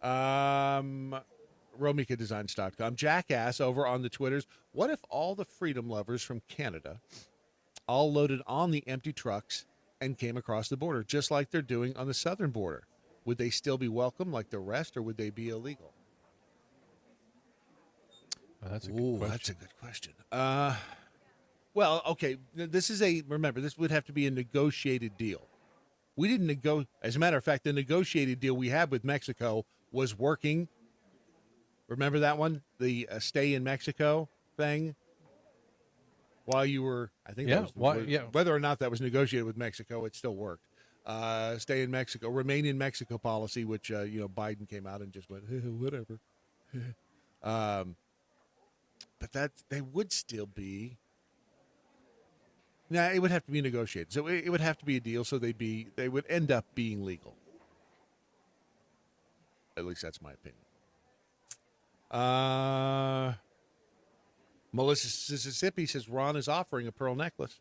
RomikaDesigns.com. Jackass over on the Twitters. What if all the freedom lovers from Canada all loaded on the empty trucks and came across the border, just like they're doing on the southern border? Would they still be welcome like the rest, or would they be illegal? That's a good question. That's a good question. Well, okay. This would have to be a negotiated deal. We didn't as a matter of fact, the negotiated deal we had with Mexico was working. Remember that one? The stay in Mexico thing? While you were, I think whether or not that was negotiated with Mexico, it still worked. Stay in Mexico, remain in Mexico policy, which, Biden came out and just went, whatever. But they would still be. Nah, it would have to be negotiated. So it would have to be a deal. So they would end up being legal. At least that's my opinion. Melissa Mississippi says Ron is offering a pearl necklace.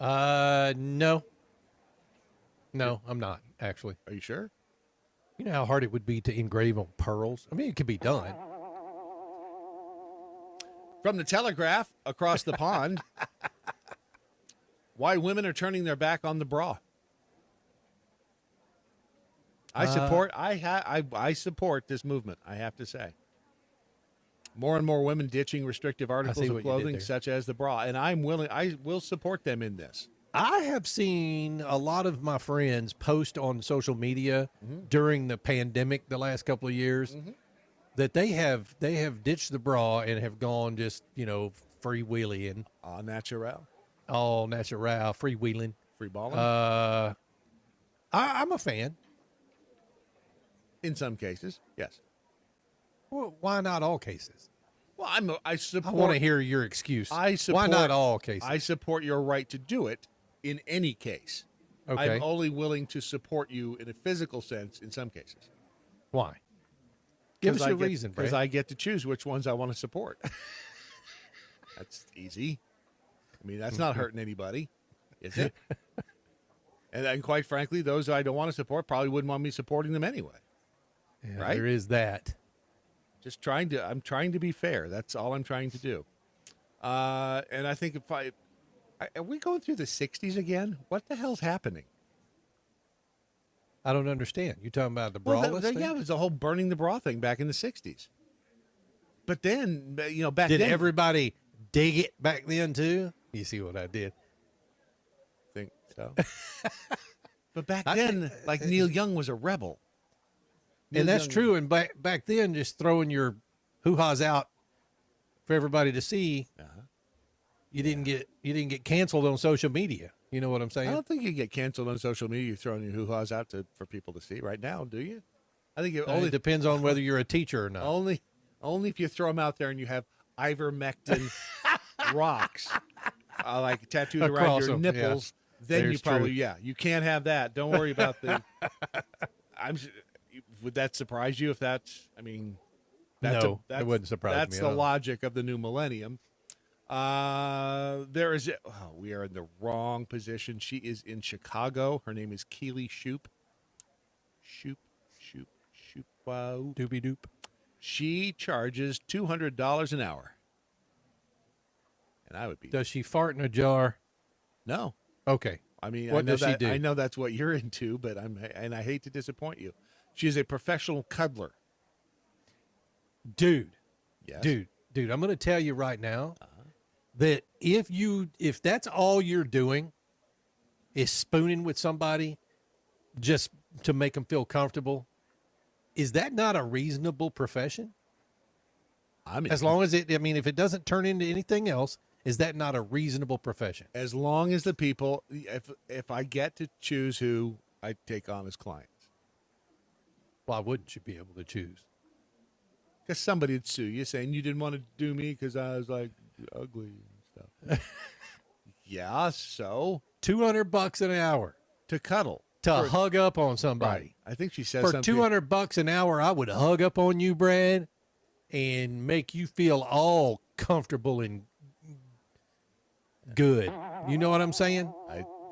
No, I'm not actually. Are you sure? You know how hard it would be to engrave on pearls? I mean, it could be done. From the Telegraph across the pond, why women are turning their back on the bra. I support this movement, I have to say. More and more women ditching restrictive articles of clothing such as the bra, and I will support them in this. I have seen a lot of my friends post on social media during the pandemic the last couple of years that they have ditched the bra and have gone just, freewheeling. All natural, freewheeling. Free balling. I'm a fan. In some cases, yes. Well, why not all cases? Well, I support. I want to hear your excuse. Why not all cases? I support your right to do it in any case. Okay. I'm only willing to support you in a physical sense in some cases. Why? Give us your reason, because I get to choose which ones I want to support. That's easy. I mean, that's not hurting anybody, is it? And quite frankly, those I don't want to support probably wouldn't want me supporting them anyway. Yeah, right? There is that. I'm trying to be fair. That's all I'm trying to do. And I think are we going through the 60s again? What the hell's happening? I don't understand. You talking about the braless thing? Yeah, it was the whole burning the bra thing back in the 60s. But then, back then. Did then. everybody dig it back then too? You see what I did? Think so. But back then, Neil Young was a rebel. And that's true. And back then, just throwing your hoo-has out for everybody to see, you didn't get canceled on social media. You know what I'm saying? I don't think you get canceled on social media. You're throwing your hoo-has out for people to see right now, do you? I think it only depends on whether you're a teacher or not. Only if you throw them out there and you have ivermectin rocks tattooed around your nipples. Yeah. Then you probably you can't have that. Don't worry about the. Would that surprise you if that's? I mean, it wouldn't surprise me. That's the logic of the new millennium. We are in the wrong position. She is in Chicago. Her name is Keely Shoop. Shoop. Wow. Doobie doop. She charges $200 an hour. And I would be. Does she fart in a jar? No. Okay. I mean, what does she do? I know that's what you're into, but I hate to disappoint you. She is a professional cuddler. Dude. Yes. Dude, I'm going to tell you right now that if that's all you're doing is spooning with somebody just to make them feel comfortable, is that not a reasonable profession? I mean, as long as if it doesn't turn into anything else, Is that not a reasonable profession? As long as the people, if I get to choose who I take on as clients. Why wouldn't you be able to choose? Because somebody would sue you saying you didn't want to do me because I was like ugly and stuff. Yeah, so $200 an hour to cuddle, to hug up on somebody. Right. I think she says For something. $200 an hour, I would hug up on you, Brad, and make you feel all comfortable and good. You know what I'm saying?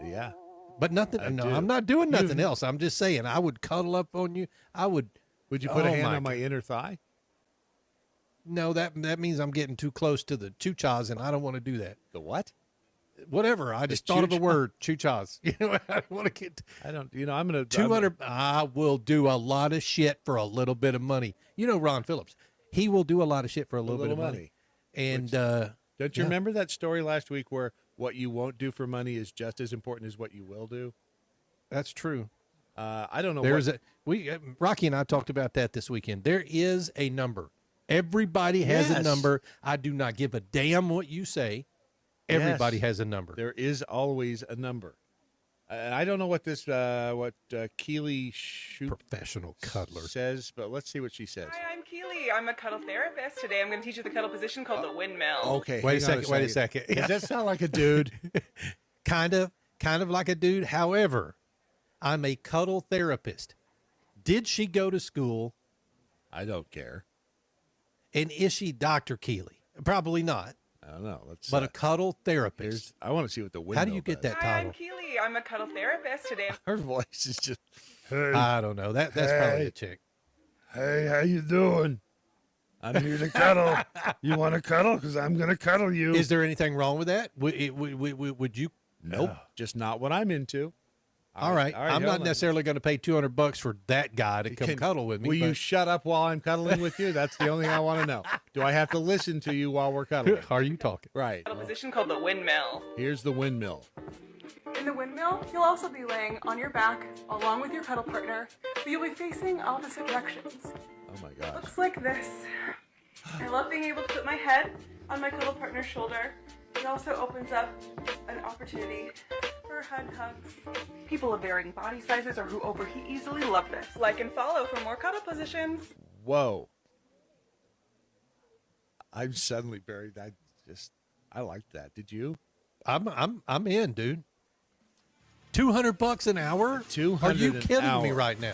Yeah. But nothing. I No, do. I'm not doing nothing else. I'm just saying I would cuddle up on you. I would. Would you put a Oh, hand my on my God. inner thigh? No, that means I'm getting too close to the chuchas, and I don't want to do that. The what? Whatever. I just thought of a chucha? word, chuchas. You know, I don't want to get. I don't. You know, I'm gonna 200. I will do a lot of shit for a little bit of money. You know, Ron Phillips. He will do a lot of shit for a little bit of money. And don't you yeah. remember that story last week where what you won't do for money is just as important as what you will do? That's true. I don't know. There's Rocky and I talked about that this weekend. There is a number. Everybody has a Yes. number. I do not give a damn what you say. Everybody Yes. has a number. There is always a number. And I don't know what this Keely Shoop professional cuddler says, but let's see what she says. Hi, I'm Keely. I'm a cuddle therapist. Today I'm going to teach you the cuddle position called the windmill. Okay, Wait hang a on second. Does that sound like a dude? kind of like a dude. However, I'm a cuddle therapist. Did she go to school? I don't care. And is she Dr. Keely? Probably not. I don't know. Let's. But a cuddle therapist. I want to see what the windmill How do you get does. that Hi, I'm title? Keely. I'm a cuddle therapist. Today Her voice is just. I don't know. That's probably Hey. a chick. Hey, how you doing? I'm here to cuddle. You want to cuddle? Because I'm going to cuddle you. Is there anything wrong with that? Would you? Nope. Just not what I'm into. All right. I'm hold not on. necessarily going to pay $200 for that guy to come cuddle with me. Will you but- shut up while I'm cuddling with you? That's the only thing I want to know. Do I have to listen to you while we're cuddling? Are you talking? Right. cuddle position called the windmill. Here's the windmill. In the windmill, you'll also be laying on your back along with your cuddle partner, but you'll be facing opposite directions. Oh my gosh. Looks like this. I love being able to put my head on my cuddle partner's shoulder. It also opens up an opportunity for hugs. People of varying body sizes or who overheat easily love this. Like and follow for more cuddle positions. Whoa. I'm suddenly buried. I liked that. Did you? I'm in, dude. $200 an hour? $200 Are you an kidding me hour. right now?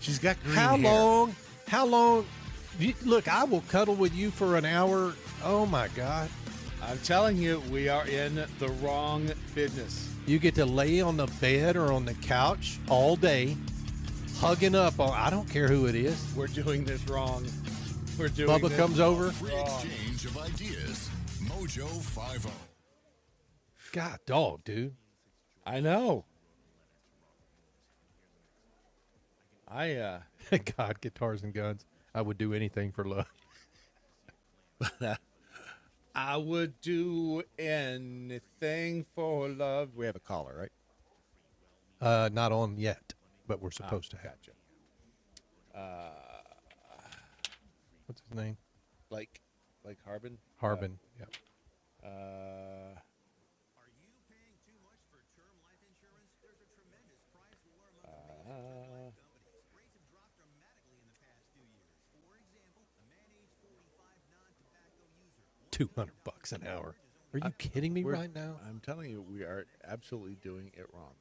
She's got green How hair. long? Look, I will cuddle with you for an hour. Oh my God. I'm telling you, we are in the wrong business. You get to lay on the bed or on the couch all day, hugging up on, I don't care who it is. We're doing this wrong. We're doing Bubba this comes over. Free exchange of ideas. Mojo 50. God, dog, dude. I know. God, guitars and guns. I would do anything for love. I would do anything for love. We have a caller, right? Not on yet, but we're supposed to have. Gotcha. What's his name? Like Harbin? Harbin. Yeah. $200 an hour. Are you kidding me right now? I'm telling you, we are absolutely doing it wrong.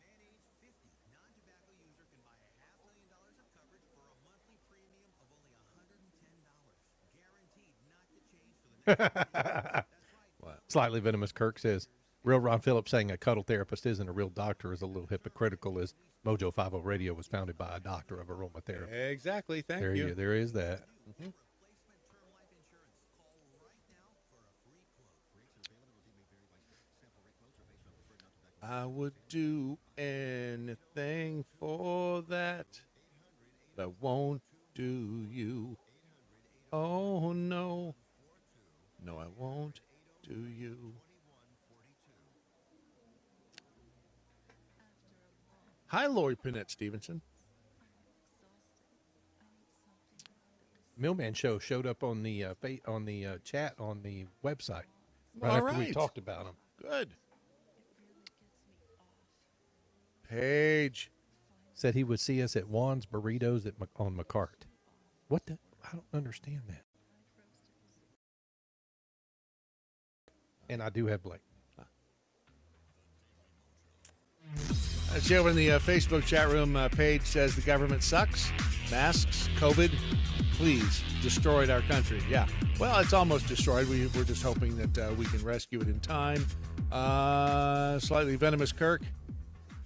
What? Slightly venomous Kirk says, real Ron Phillips saying a cuddle therapist isn't a real doctor is a little hypocritical, as Mojo 50 Radio was founded by a doctor of aromatherapy. Exactly. Thank you. There is that. Mm-hmm. I would do anything for that, but I won't do you. Oh, no. No, I won't do you. Hi, Lori Pinette Stevenson. Millman Show showed up on the chat on the website. Right All after we right. talked about him. Good. Paige. Said he would see us at Juan's Burritos on McCart. What the? I don't understand that. And I do have Blake. See over in the Facebook chat room, Paige says the government sucks. Masks, COVID, please, destroyed our country. Yeah. Well, it's almost destroyed. We're just hoping that we can rescue it in time. Slightly venomous Kirk.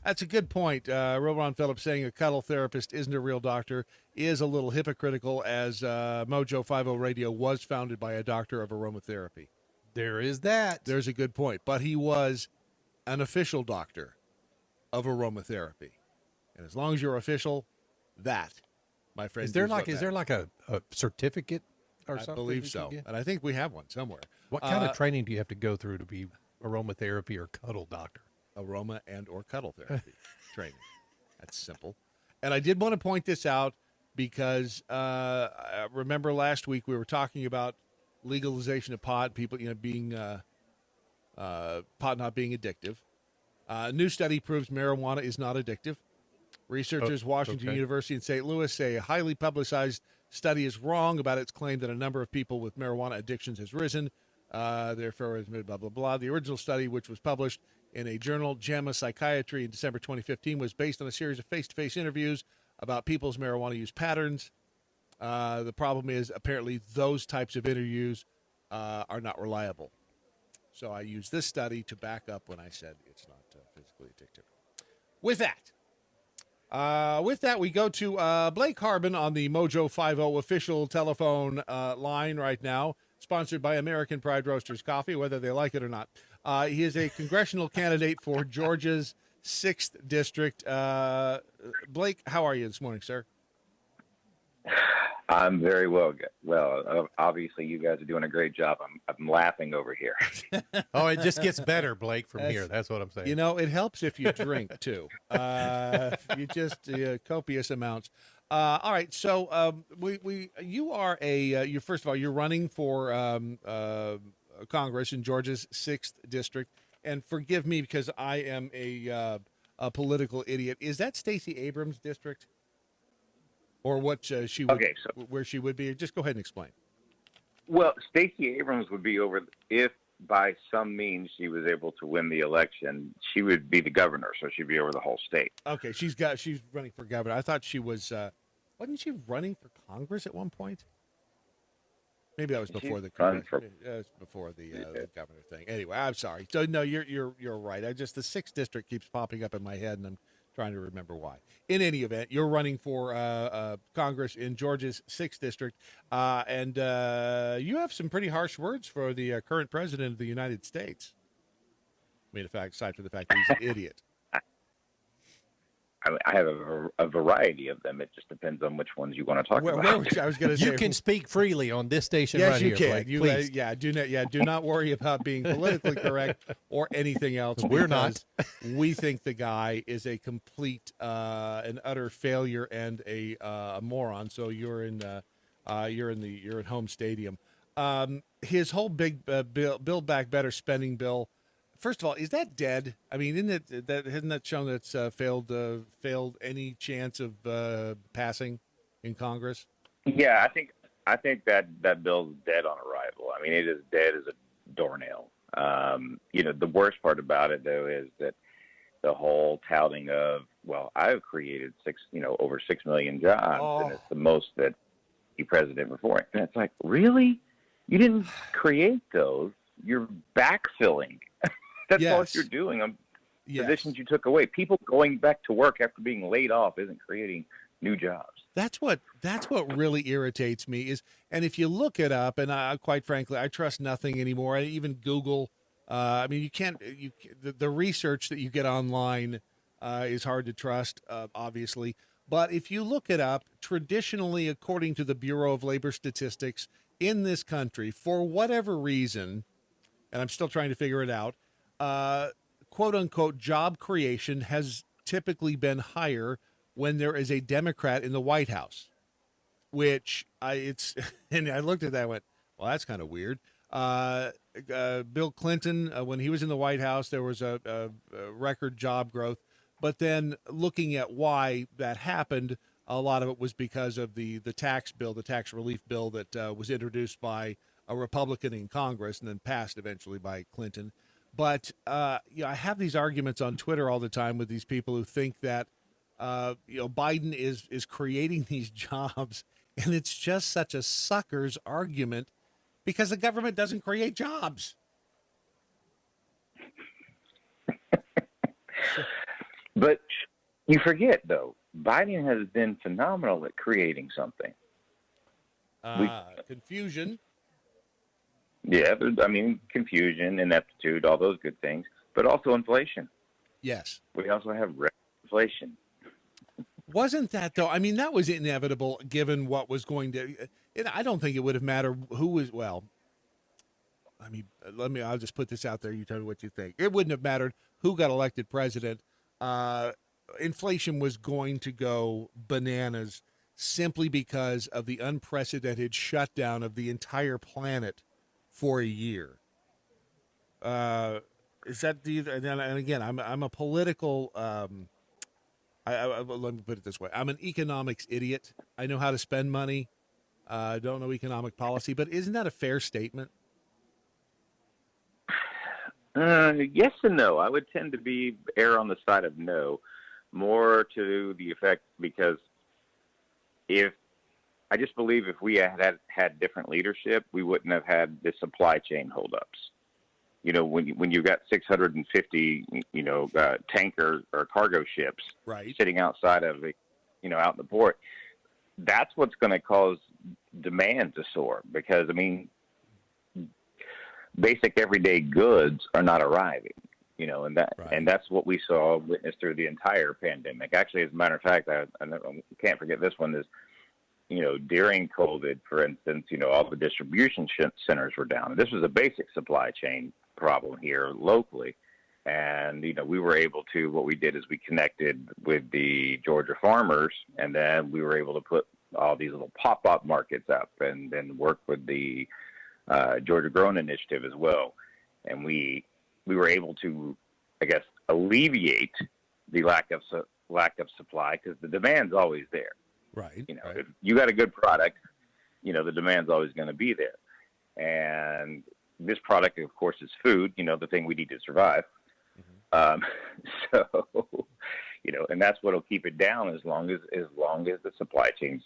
That's a good point. Robon Phillips saying a cuddle therapist isn't a real doctor is a little hypocritical, as Mojo 50 Radio was founded by a doctor of aromatherapy. There is that. There's a good point. But he was an official doctor of aromatherapy. And as long as you're official, that, my friend, is there like a certificate or something? I believe so. And I think we have one somewhere. What kind of training do you have to go through to be aromatherapy or cuddle doctor? Aroma and or cuddle therapy training. That's simple. And I did want to point this out because remember last week we were talking about legalization of pot, people being pot not being addictive. A new study proves marijuana is not addictive. Researchers Washington University and St. Louis say a highly publicized study is wrong about its claim that a number of people with marijuana addictions has risen. Therefore, blah, blah, blah. The original study, which was published in a journal, JAMA Psychiatry, in December 2015, was based on a series of face-to-face interviews about people's marijuana use patterns. The problem is apparently those types of interviews are not reliable. So I used this study to back up when I said it's not physically addictive. With that, we go to Blake Harbin on the Mojo 50 official telephone line right now, sponsored by American Pride Roasters Coffee, whether they like it or not. He is a congressional candidate for Georgia's 6th District. Blake, how are you this morning, sir? I'm very well. Well, obviously, you guys are doing a great job. I'm laughing over here. Oh, it just gets better, Blake, from here. That's what I'm saying. You know, it helps if you drink, too. You just copious amounts. All right, so you are you first of all, you're running for Congress in Georgia's 6th District. And forgive me because I am a political idiot. Is that Stacey Abrams' district? Or what she would, where she would be? Just go ahead and explain. Well, Stacey Abrams would be over if by some means she was able to win the election. She would be the governor, so she'd be over the whole state. Okay, she's running for governor. I thought she was. Wasn't she running for Congress at one point? Maybe that was before the before the governor thing. Anyway, I'm sorry. So no, you're right. The 6th District keeps popping up in my head, and I'm trying to remember why. In any event, you're running for Congress in Georgia's 6th District, and you have some pretty harsh words for the current president of the United States. I mean, aside from the fact that he's an idiot. I have a variety of them. It just depends on which ones you want to talk about. I was going to say, you can speak freely on this station yes, right you here. can. Blake, Do not worry about being politically correct or anything else. We're not. We think the guy is a complete and utter failure and a moron. So you're in home stadium. His whole big Build Back Better spending bill. First of all, is that dead? I mean, hasn't that shown that's failed any chance of passing in Congress? Yeah, I think that bill's dead on arrival. I mean, it is dead as a doornail. The worst part about it though is that the whole touting of, well, I've created over 6 million jobs, and it's the most that the president before. And it's like, really? You didn't create those. You're backfilling. That's all you're doing on positions you took away. People going back to work after being laid off isn't creating new jobs. That's what really irritates me is, and if you look it up, and quite frankly, I trust nothing anymore. I even Google. I mean, the research that you get online is hard to trust, obviously. But if you look it up, traditionally, according to the Bureau of Labor Statistics in this country, for whatever reason, and I'm still trying to figure it out, quote unquote job creation has typically been higher when there is a Democrat in the White House, which and I looked at that and went, well, that's kind of weird. Bill Clinton, when he was in the White House, there was a record job growth. But then looking at why that happened, a lot of it was because of the tax bill, the tax relief bill that was introduced by a Republican in Congress and then passed eventually by Clinton. But I have these arguments on Twitter all the time with these people who think that Biden is creating these jobs, and it's just such a sucker's argument because the government doesn't create jobs. But you forget, though, Biden has been phenomenal at creating something. Confusion. Yeah, I mean, confusion, ineptitude, all those good things, but also inflation. Yes. We also have inflation. Wasn't that, though? I mean, that was inevitable given what was going to. I don't think it would have mattered who was, well, I mean, I'll just put this out there. You tell me what you think. It wouldn't have mattered who got elected president. Inflation was going to go bananas simply because of the unprecedented shutdown of the entire planet for a year. Is that and again, I'm a political, let me put it this way. I'm an economics idiot. I know how to spend money. I don't know economic policy, but isn't that a fair statement? Yes and no. I would tend to err on the side of no, more to the effect because I just believe if we had different leadership, we wouldn't have had the supply chain holdups. When you've got 650, tanker or cargo ships sitting outside of, out in the port, that's what's going to cause demand to soar because, I mean, basic everyday goods are not arriving, and that's what we witnessed through the entire pandemic. Actually, as a matter of fact, I can't forget this one is, during COVID, for instance, all the distribution centers were down. This was a basic supply chain problem here locally. And, we were able to, what we did is we connected with the Georgia farmers, and then we were able to put all these little pop-up markets up and then work with the Georgia Grown Initiative as well. And we were able to, I guess, alleviate the lack of supply because the demand's always there. Right. If you got a good product, the demand's always going to be there. And this product, of course, is food, the thing we need to survive. And that's what'll keep it down as long as the supply chains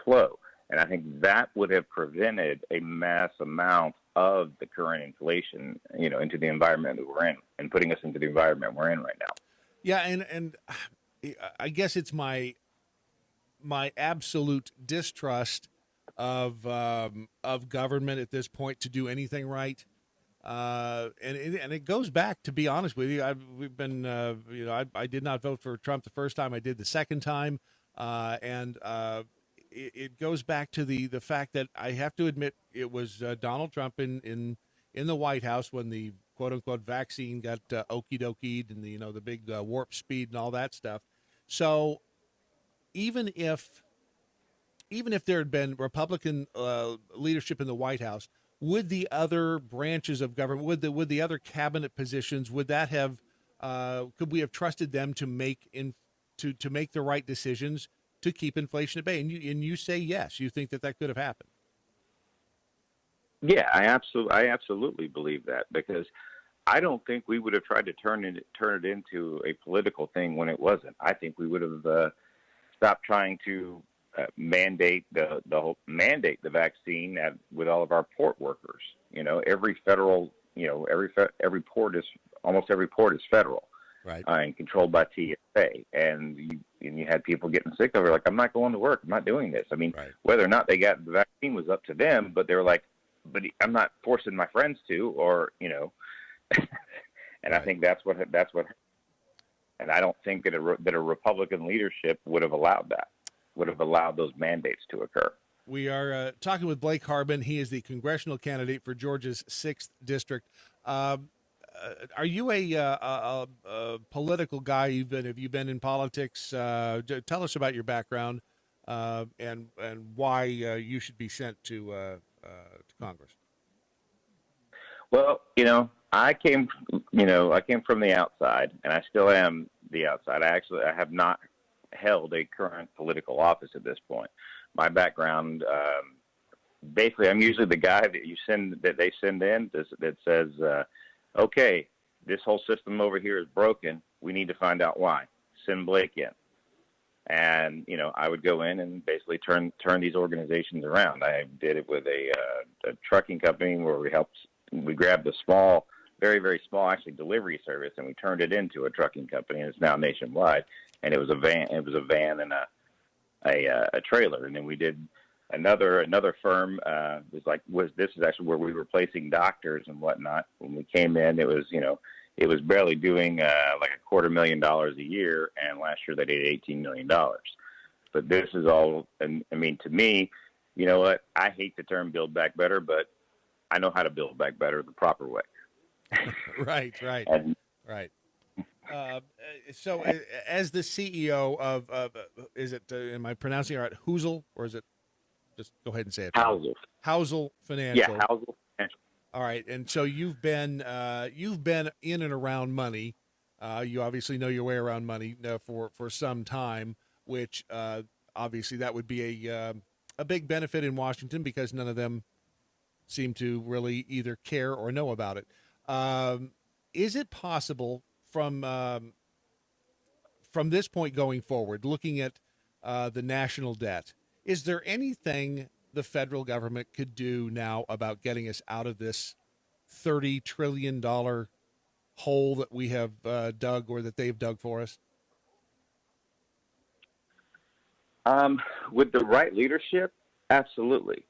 flow. And I think that would have prevented a mass amount of the current inflation, into the environment that we're in and putting us into the environment we're in right now. Yeah. And I guess it's my absolute distrust of government at this point to do anything right. And it goes back, to be honest with you, I did not vote for Trump the first time. I did the second time. It goes back to the fact that I have to admit it was Donald Trump in the White House when the quote unquote vaccine got okie dokied and the big warp speed and all that stuff. So even if there had been Republican leadership in the White House, would the other branches of government, would the other cabinet positions, would that have could we have trusted them to make the right decisions to keep inflation at bay? And you say yes, you think that could have happened. Yeah, I absolutely believe that because I don't think we would have tried to turn it into a political thing when it wasn't. I think we would have stopped trying to mandate the vaccine with all of our port workers. Every federal, every port is almost every port is federal, right, and controlled by TSA. And you had people getting sick of it, like, I'm not going to work, I'm not doing this. I mean, whether or not they got the vaccine was up to them, but they were like, but I'm not forcing my friends to, or and I think that's what, and I don't think that a Republican leadership would have allowed that. Would have allowed those mandates to occur. We are talking with Blake Harbin. He is the congressional candidate for Georgia's 6th district. Are you a political guy? Have you been in politics? Tell us about your background and why you should be sent to Congress. Well, I came from the outside, and I still am the outside. I have not held a current political office at this point. My background, basically, I'm usually the guy that they send in that says, okay, this whole system over here is broken. We need to find out why. Send Blake in. And, I would go in and basically turn these organizations around. I did it with a trucking company where we grabbed a small, very, very small, actually, delivery service, and we turned it into a trucking company, and it's now nationwide. And it was a van and a trailer. And then we did another firm, this is actually where we were placing doctors and whatnot. When we came in, it was barely doing like $250,000 a year, and last year they did $18 million. But this is all, and I mean, to me, you know what? I hate the term "build back better," but I know how to build back better the proper way. Right. And, Right. So, as the CEO of, is it? Am I pronouncing it right? Housel, or is it? Just go ahead and say it. Housel Financial. Yeah, Housel Financial. All right, and so you've been in and around money. You obviously know your way around money for some time, which obviously that would be a big benefit in Washington because none of them seem to really either care or know about it. Is it possible from this point going forward, looking at the national debt, is there anything the federal government could do now about getting us out of this $30 trillion hole that we have dug, or that they've dug for us? With the right leadership, absolutely.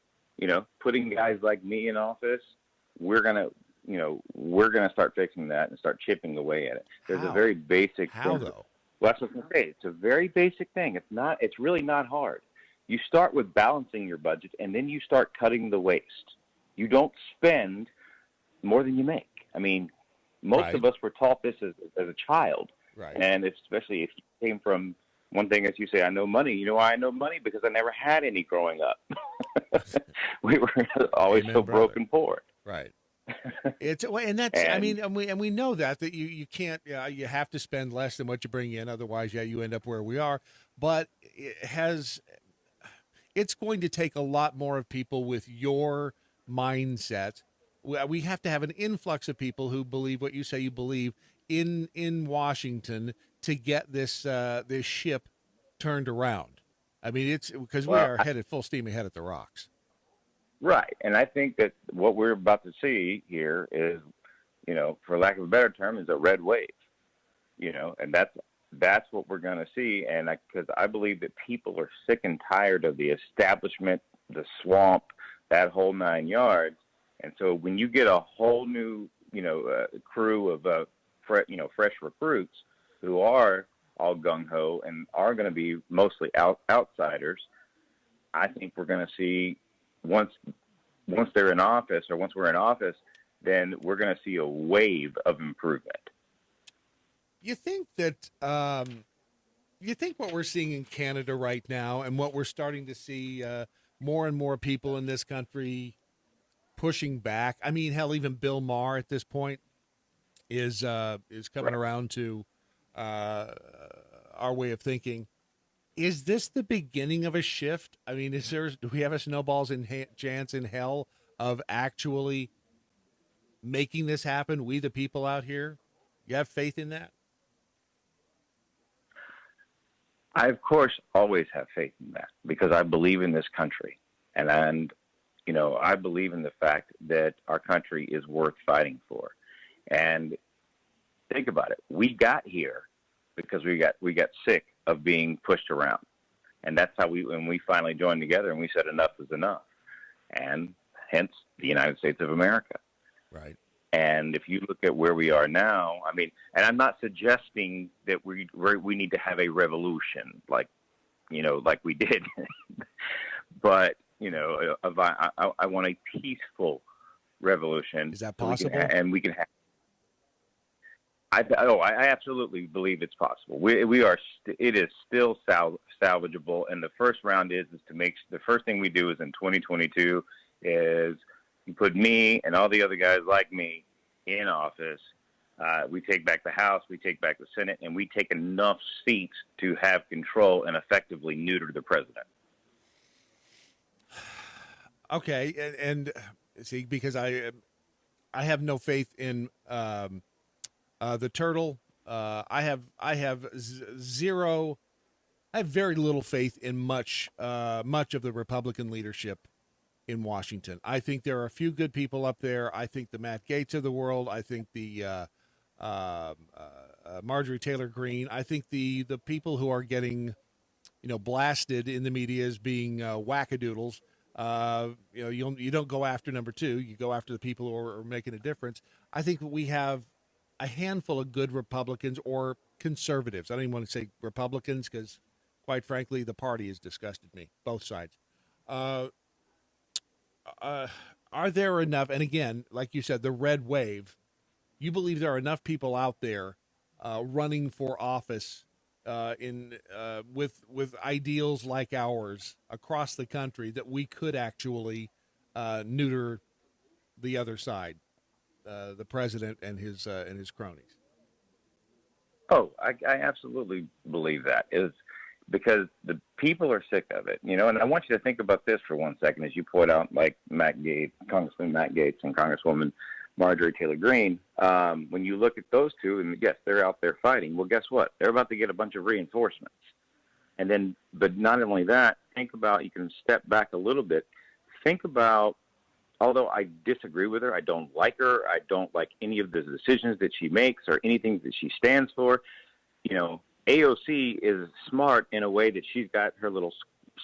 Putting guys like me in office, we're gonna start fixing that and start chipping away at it. There's a very basic How thing. though? Well, that's what I'm saying. It's a very basic thing. It's really not hard. You start with balancing your budget, and then you start cutting the waste. You don't spend more than you make. I mean, most of us were taught this as a child. Right. And especially if you came from one thing, as you say, I know money. You know why I know money? Because I never had any growing up. We were always Amen, so brother. broken poor. Right. And we know that you can't, you have to spend less than what you bring in. Otherwise, you end up where we are. But it's going to take a lot more of people with your mindset. We have to have an influx of people who believe what you say you believe in Washington to get this ship turned around. I mean, it's because we are headed full steam ahead at the rocks. Right. And I think that what we're about to see here is, for lack of a better term, is a red wave, and that's what we're going to see. And because I believe that people are sick and tired of the establishment, the swamp, that whole 9 yards. And so when you get a whole new, crew of, fresh recruits who are all gung-ho and are going to be mostly outsiders, I think we're going to see once they're in office, or once we're in office, then we're going to see a wave of improvement. You think that what we're seeing in Canada right now, and what we're starting to see more and more people in this country pushing back. I mean, hell, even Bill Maher at this point is coming around to our way of thinking. Is this the beginning of a shift? I mean, do we have a snowball's chance in hell of actually making this happen? We, the people out here, you have faith in that? I, of course, always have faith in that because I believe in this country. And I believe in the fact that our country is worth fighting for. And think about it. We got here because we got sick of being pushed around. And that's how when we finally joined together and we said enough is enough. And hence the United States of America. Right. And if you look at where we are now, I mean, and I'm not suggesting that we need to have a revolution like we did, but I want a peaceful revolution. Is that possible? We can have. I absolutely believe it's possible. It is still salvageable. And the first round is to make the first thing we do is in 2022 is You put me and all the other guys like me in office. We take back the House, we take back the Senate, and we take enough seats to have control and effectively neuter the president. Okay, and see, because I have no faith in the turtle. I have zero. I have very little faith in much of the Republican leadership in Washington. I think there are a few good people up there. I think the Matt Gaetz of the world. I think the Marjorie Taylor Greene. I think the people who are getting, blasted in the media as being wackadoodles. You don't go after number two. You go after the people who are making a difference. I think we have a handful of good Republicans or conservatives. I don't even want to say Republicans because, quite frankly, the party has disgusted me, both sides. Are there enough? And again, like you said, the red wave. You believe there are enough people out there running for office with ideals like ours across the country that we could actually neuter the other side, the president and his cronies. Oh, I absolutely believe that is because the people are sick of it, And I want you to think about this for 1 second, as you point out, like Congressman Matt Gaetz and Congresswoman Marjorie Taylor Greene. When you look at those two, and yes, they're out there fighting. Well, guess what? They're about to get a bunch of reinforcements. And then, but not only that, think about, you can step back a little bit. Think about, although I disagree with her, I don't like her, I don't like any of the decisions that she makes or anything that she stands for. AOC is smart in a way that she's got her little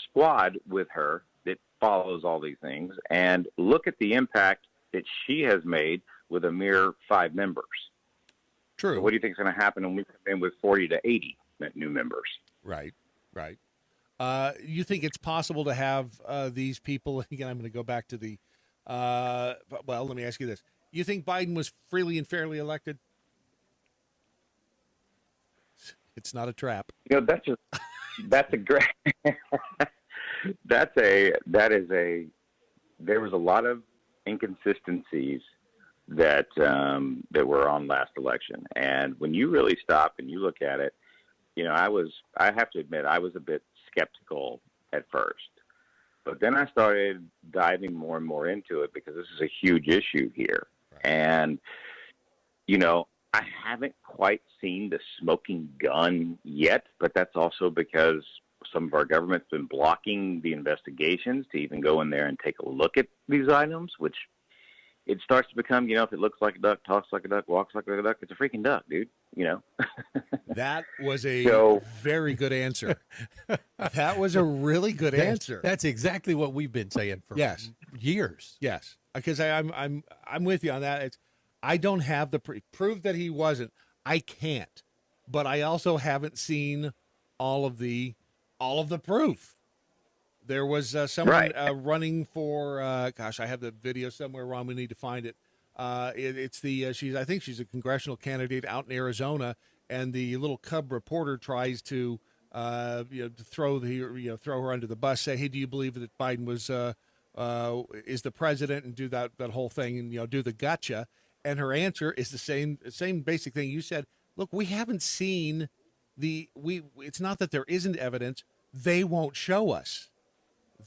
squad with her that follows all these things. And look at the impact that she has made with a mere 5 members. True. So what do you think is going to happen when we come in with 40 to 80 new members? Right. You think it's possible to have these people, again, I'm going to go back to the, well, let me ask you this. You think Biden was freely and fairly elected? It's not a trap. That's a great, there was a lot of inconsistencies that were on last election. And when you really stop and you look at it, I have to admit, I was a bit skeptical at first. But then I started diving more and more into it because this is a huge issue here. Right. And, I haven't quite seen the smoking gun yet, but that's also because some of our government's been blocking the investigations to even go in there and take a look at these items, which it starts to become, if it looks like a duck, talks like a duck, walks like a duck, it's a freaking duck, dude, That was a very good answer. That was a really good answer. That's exactly what we've been saying for years. Yes, because I'm with you on that. I don't have the proof that he wasn't. I can't, but I also haven't seen all of the proof. There was someone running for. Gosh, I have the video somewhere. Ron, we need to find it. It's the I think she's a congressional candidate out in Arizona, and the little cub reporter tries to to throw her under the bus. Say, hey, do you believe that Biden is the president, and do that whole thing, and do the gotcha. And her answer is the same basic thing you said. Look, we haven't seen it's not that there isn't evidence. They won't show us.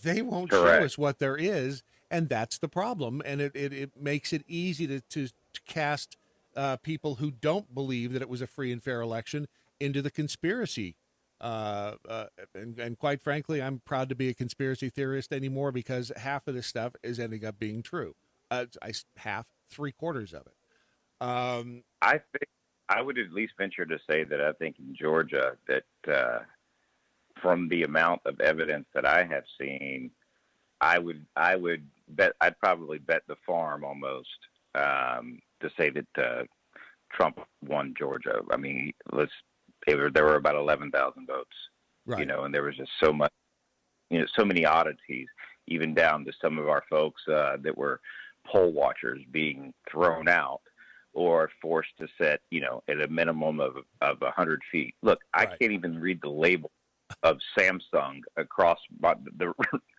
They won't show us what there is, and that's the problem. And it makes it easy to cast people who don't believe that it was a free and fair election into the conspiracy. And quite frankly, I'm proud to be a conspiracy theorist anymore because half of this stuff is ending up being true. Three-quarters of it. I think I would at least venture to say that I think in Georgia that from the amount of evidence that I have seen, I would bet I'd probably bet the farm almost to say that Trump won Georgia. I mean, there were about 11,000 votes, right. And there was just so much, so many oddities, even down to some of our folks that were poll watchers being thrown out or forced to sit, at a minimum of 100 feet. Look, I can't even read the label of Samsung across the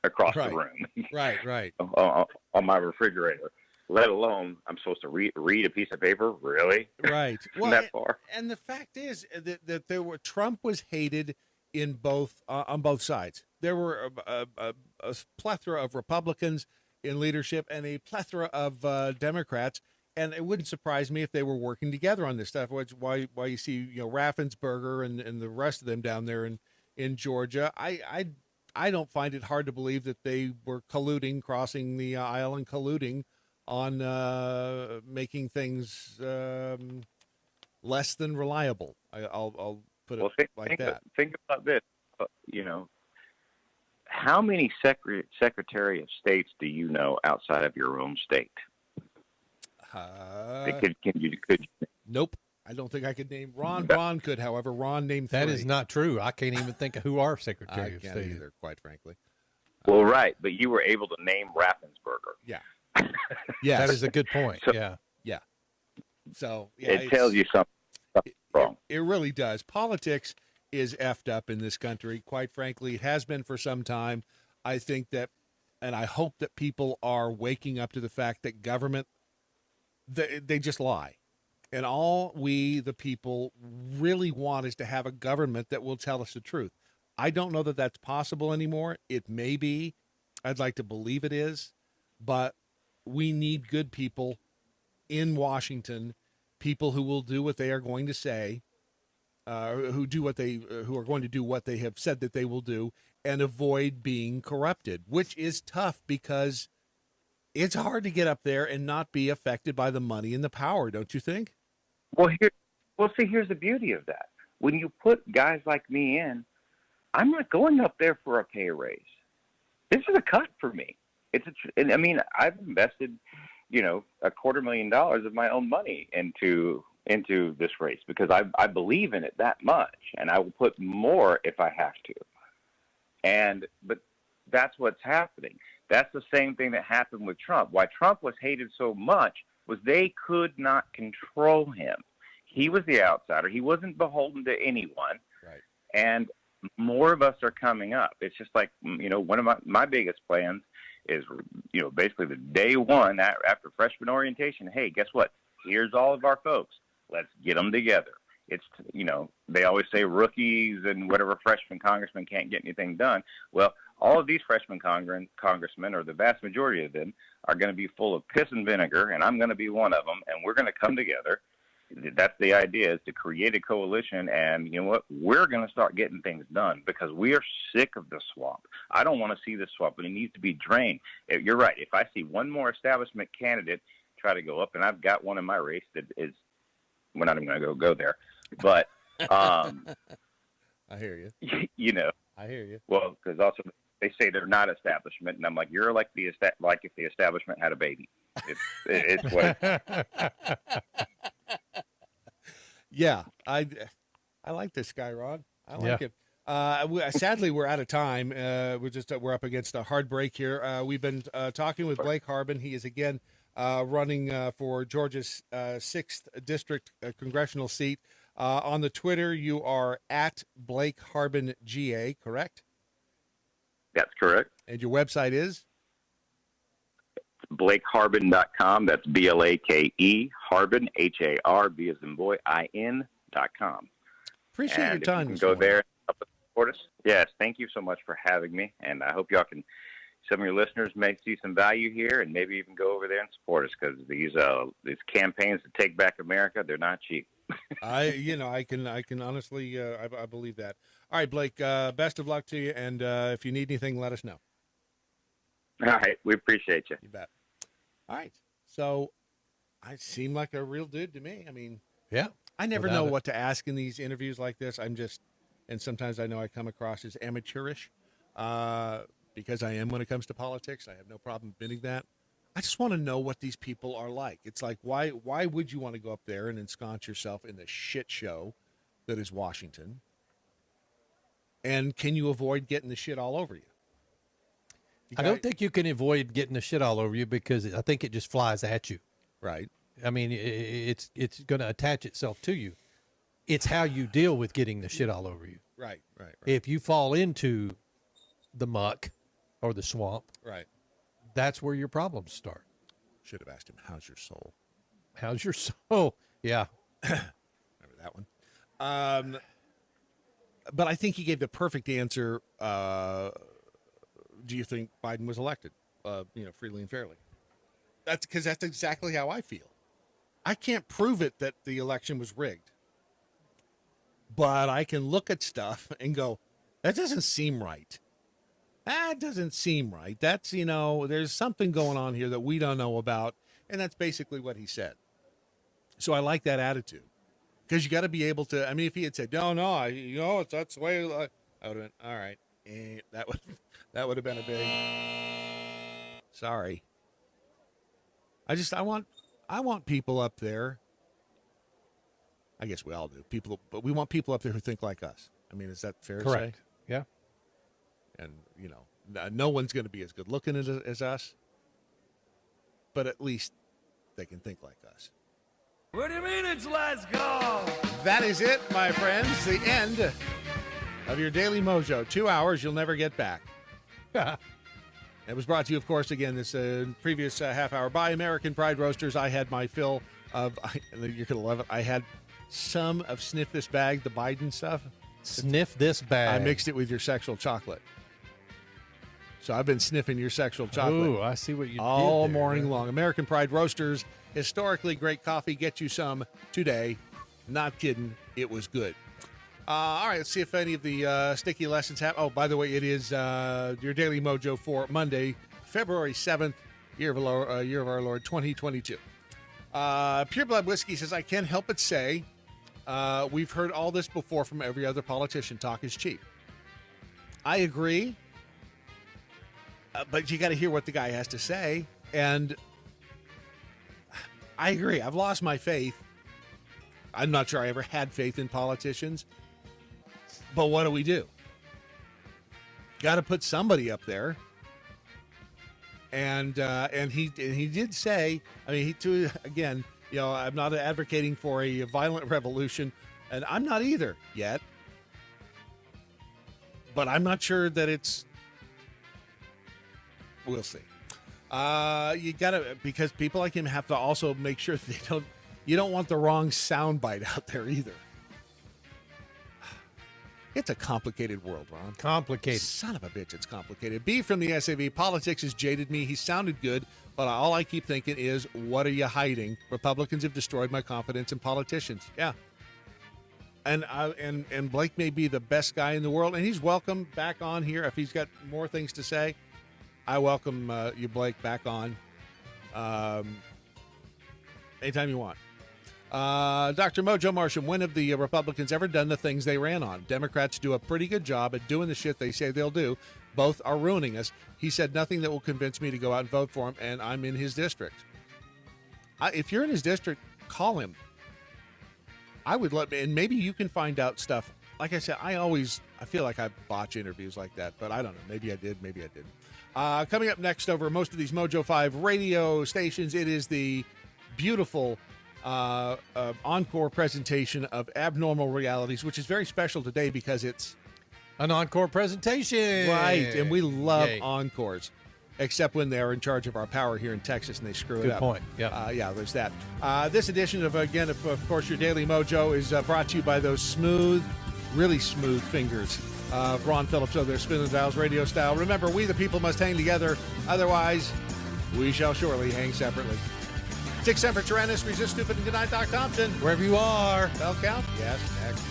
across the room. Right. on my refrigerator. Let alone I'm supposed to read a piece of paper. Really? Right. Well, that far. And the fact is that Trump was hated in both on both sides. There were a plethora of Republicans in leadership and a plethora of Democrats, and it wouldn't surprise me if they were working together on this stuff. Which why you see Raffensperger and the rest of them down there in Georgia. I don't find it hard to believe that they were colluding, crossing the aisle and colluding on making things less than reliable. I'll put it like that. Think about this. How many Secretary of States do you know outside of your own state? Could you? Nope. I don't think I could name Ron could, however. Ron named three. That is not true. I can't even think of who our Secretary of State State either, quite frankly. Well, right, but you were able to name Raffensperger. Yeah. Yes. That is a good point. So, yeah. So it tells you something wrong. It really does. Politics is effed up in this country. Quite frankly, it has been for some time. I think that, and I hope that people are waking up to the fact that government, they just lie. And all we, the people, really want is to have a government that will tell us the truth. I don't know that that's possible anymore. It may be. I'd like to believe it is. But we need good people in Washington, people who will do what they are going to say, who are going to do what they have said that they will do, and avoid being corrupted, which is tough because it's hard to get up there and not be affected by the money and the power, don't you think? Well, here's the beauty of that. When you put guys like me in, I'm not going up there for a pay raise. This is a cut for me. I've invested, $250,000 of my own money into this race because I believe in it that much, and I will put more if I have to. But that's what's happening. That's the same thing that happened with Trump. Why Trump was hated so much was they could not control him. He was the outsider. He wasn't beholden to anyone. Right. And more of us are coming up. It's just like, one of my biggest plans is, basically the day one after freshman orientation, hey, guess what? Here's all of our folks. Let's get them together. It's, they always say rookies and whatever freshman congressmen can't get anything done. Well, all of these freshman congressmen, or the vast majority of them, are going to be full of piss and vinegar, and I'm going to be one of them, and we're going to come together. That's the idea, is to create a coalition, and you know what? We're going to start getting things done because we are sick of the swamp. I don't want to see the swamp, but it needs to be drained. You're right. If I see one more establishment candidate try to go up, and I've got one in my race that is, we're not even going to go there, but I hear you. I hear you. Well, because also they say they're not establishment, and I'm like, you're like if the establishment had a baby. It's what. Yeah, I like this guy, Ron. I like it. Sadly, we're out of time. We're up against a hard break here. We've been talking with Blake Harbin. He is again running for Georgia's 6th District congressional seat. On the Twitter, you are at Blake Harbin GA, correct? That's correct. And your website is? BlakeHarbin.com. That's BLAKE, Harbin, HARB as in boy, IN.com. Appreciate your time. You can go there and help us support us. Yes, thank you so much for having me. And I hope y'all can, some of your listeners may see some value here and maybe even go over there and support us because these campaigns to take back America, they're not cheap. I can honestly, I believe that. All right, Blake, best of luck to you. And if you need anything, let us know. All right. We appreciate you. You bet. All right. So I seem like a real dude to me. I mean, yeah. I never know what to ask in these interviews like this. And sometimes I know I come across as amateurish because I am when it comes to politics. I have no problem admitting that. I just want to know what these people are like. It's like, why would you want to go up there and ensconce yourself in the shit show that is Washington? And can you avoid getting the shit all over you? I don't think you can avoid getting the shit all over you because I think it just flies at you. Right. I mean, it's going to attach itself to you. It's how you deal with getting the shit all over you. Right. If you fall into the muck or the swamp, Right. that's where your problems start. Should have asked him, how's your soul? How's your soul? Yeah. Remember that one? But I think he gave the perfect answer. Do you think Biden was elected, freely and fairly? That's because that's exactly how I feel. I can't prove it that the election was rigged, but I can look at stuff and go, that doesn't seem right. That doesn't seem right. That's, there's something going on here that we don't know about. And that's basically what he said. So I like that attitude, because you got to be able to. I mean, if he had said, no, that's the way, I would have been, all right. That would have been a big, sorry. I want people up there. I guess we all do, but we want people up there who think like us. I mean, is that fair to say? Yeah. And, no one's going to be as good looking as us, but at least they can think like us. What do you mean it's last call? That is it, my friends. The end of your Daily Mojo. 2 hours you'll never get back. It was brought to you, of course, again, this previous half hour by American Pride Roasters. I had my fill of, you're going to love it, I had some of Sniff This Bag, the Biden stuff. Sniff This Bag. I mixed it with your sexual chocolate. So I've been sniffing your sexual chocolate. Ooh, I see what you did all there, morning right? long. American Pride Roasters, historically great coffee. Get you some today. Not kidding. It was good. All right, let's see if any of the sticky lessons have. Oh, by the way, it is your Daily Mojo for Monday, February 7th, year of our Lord 2022. Pure Blood Whiskey says, I can't help but say, we've heard all this before from every other politician. Talk is cheap. I agree. But you got to hear what the guy has to say. And I agree. I've lost my faith. I'm not sure I ever had faith in politicians. But what do we do? Got to put somebody up there. And he did say, I mean, again, I'm not advocating for a violent revolution, and I'm not either yet. But I'm not sure that it's. We'll see. You gotta, because people like him have to also make sure that you don't want the wrong soundbite out there either. It's a complicated world, Ron. Complicated. Son of a bitch, it's complicated. B from the SAV, politics has jaded me. He sounded good, but all I keep thinking is, what are you hiding? Republicans have destroyed my confidence in politicians. Yeah. And Blake may be the best guy in the world, and he's welcome back on here if he's got more things to say. I welcome you, Blake, back on anytime you want. Dr. Mojo Marsham, when have the Republicans ever done the things they ran on? Democrats do a pretty good job at doing the shit they say they'll do. Both are ruining us. He said nothing that will convince me to go out and vote for him, and I'm in his district. If you're in his district, call him. I would and maybe you can find out stuff. Like I said, I feel like I botch interviews like that, but I don't know. Maybe I did, maybe I didn't. Coming up next over most of these Mojo 5 radio stations, it is the beautiful encore presentation of Abnormal Realities, which is very special today because it's an encore presentation. Right, and we love encores, except when they're in charge of our power here in Texas and they screw it up. Good point. Yeah. Yeah, there's that. This edition of course, your Daily Mojo is brought to you by those really smooth fingers of Ron Phillips of their Spin the Dials radio style. Remember, we the people must hang together, otherwise we shall surely hang separately. 6 Semper Tyrannis, resist stupid and deny Doc Thompson. Wherever you are. Bell count? Yes, next.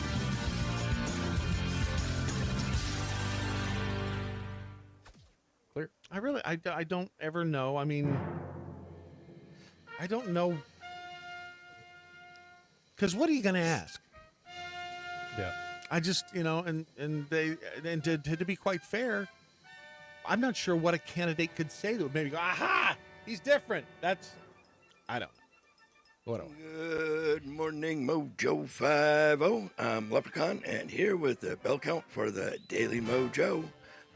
Clear. I don't ever know. I mean, I don't know. Because what are you going to ask? Yeah. I just, and to be quite fair, I'm not sure what a candidate could say that would maybe go, aha, he's different. I don't know. What else? Good morning, Mojo 5-0. I'm Leprechaun, and here with the bell count for the Daily Mojo,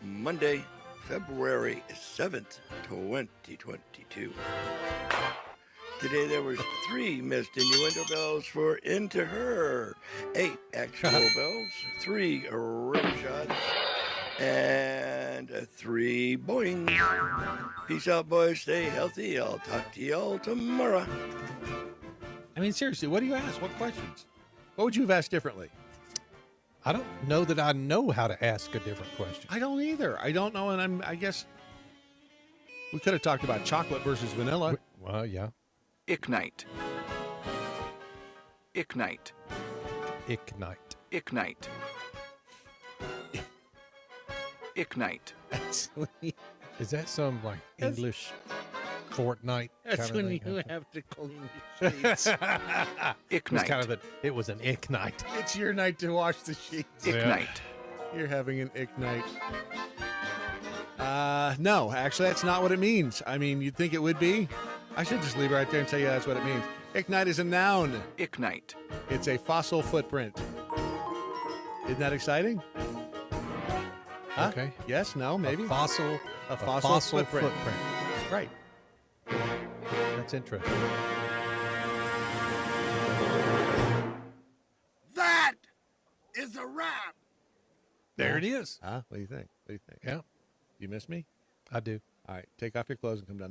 Monday, February 7th, 2022. Today there was 3 missed innuendo bells for Into Her, 8 actual bells, 3 rim shots, and 3 boing. Peace out, boys. Stay healthy. I'll talk to y'all tomorrow. I mean, seriously, what do you ask? What questions? What would you have asked differently? I don't know that I know how to ask a different question. I don't either. I don't know, and I guess we could have talked about chocolate versus vanilla. Well, yeah. Ignite. Ignite. Ignite. Ignite. Ignite. Is that some like English Fortnite? That's kind of when thing? you have to clean the sheets. It was kind of it was an ignite. It's your night to wash the sheets. Ignite. You're having an ignite. No, actually, that's not what it means. I mean, you'd think it would be. I should just leave it right there and tell you that's what it means. Ignite is a noun. Ignite. It's a fossil footprint. Isn't that exciting? Huh? Okay. Yes, no, maybe. A fossil footprint. Right. That's interesting. That is a wrap. There it is. Huh? What do you think? What do you think? Yeah. You miss me? I do. All right. Take off your clothes and come down to my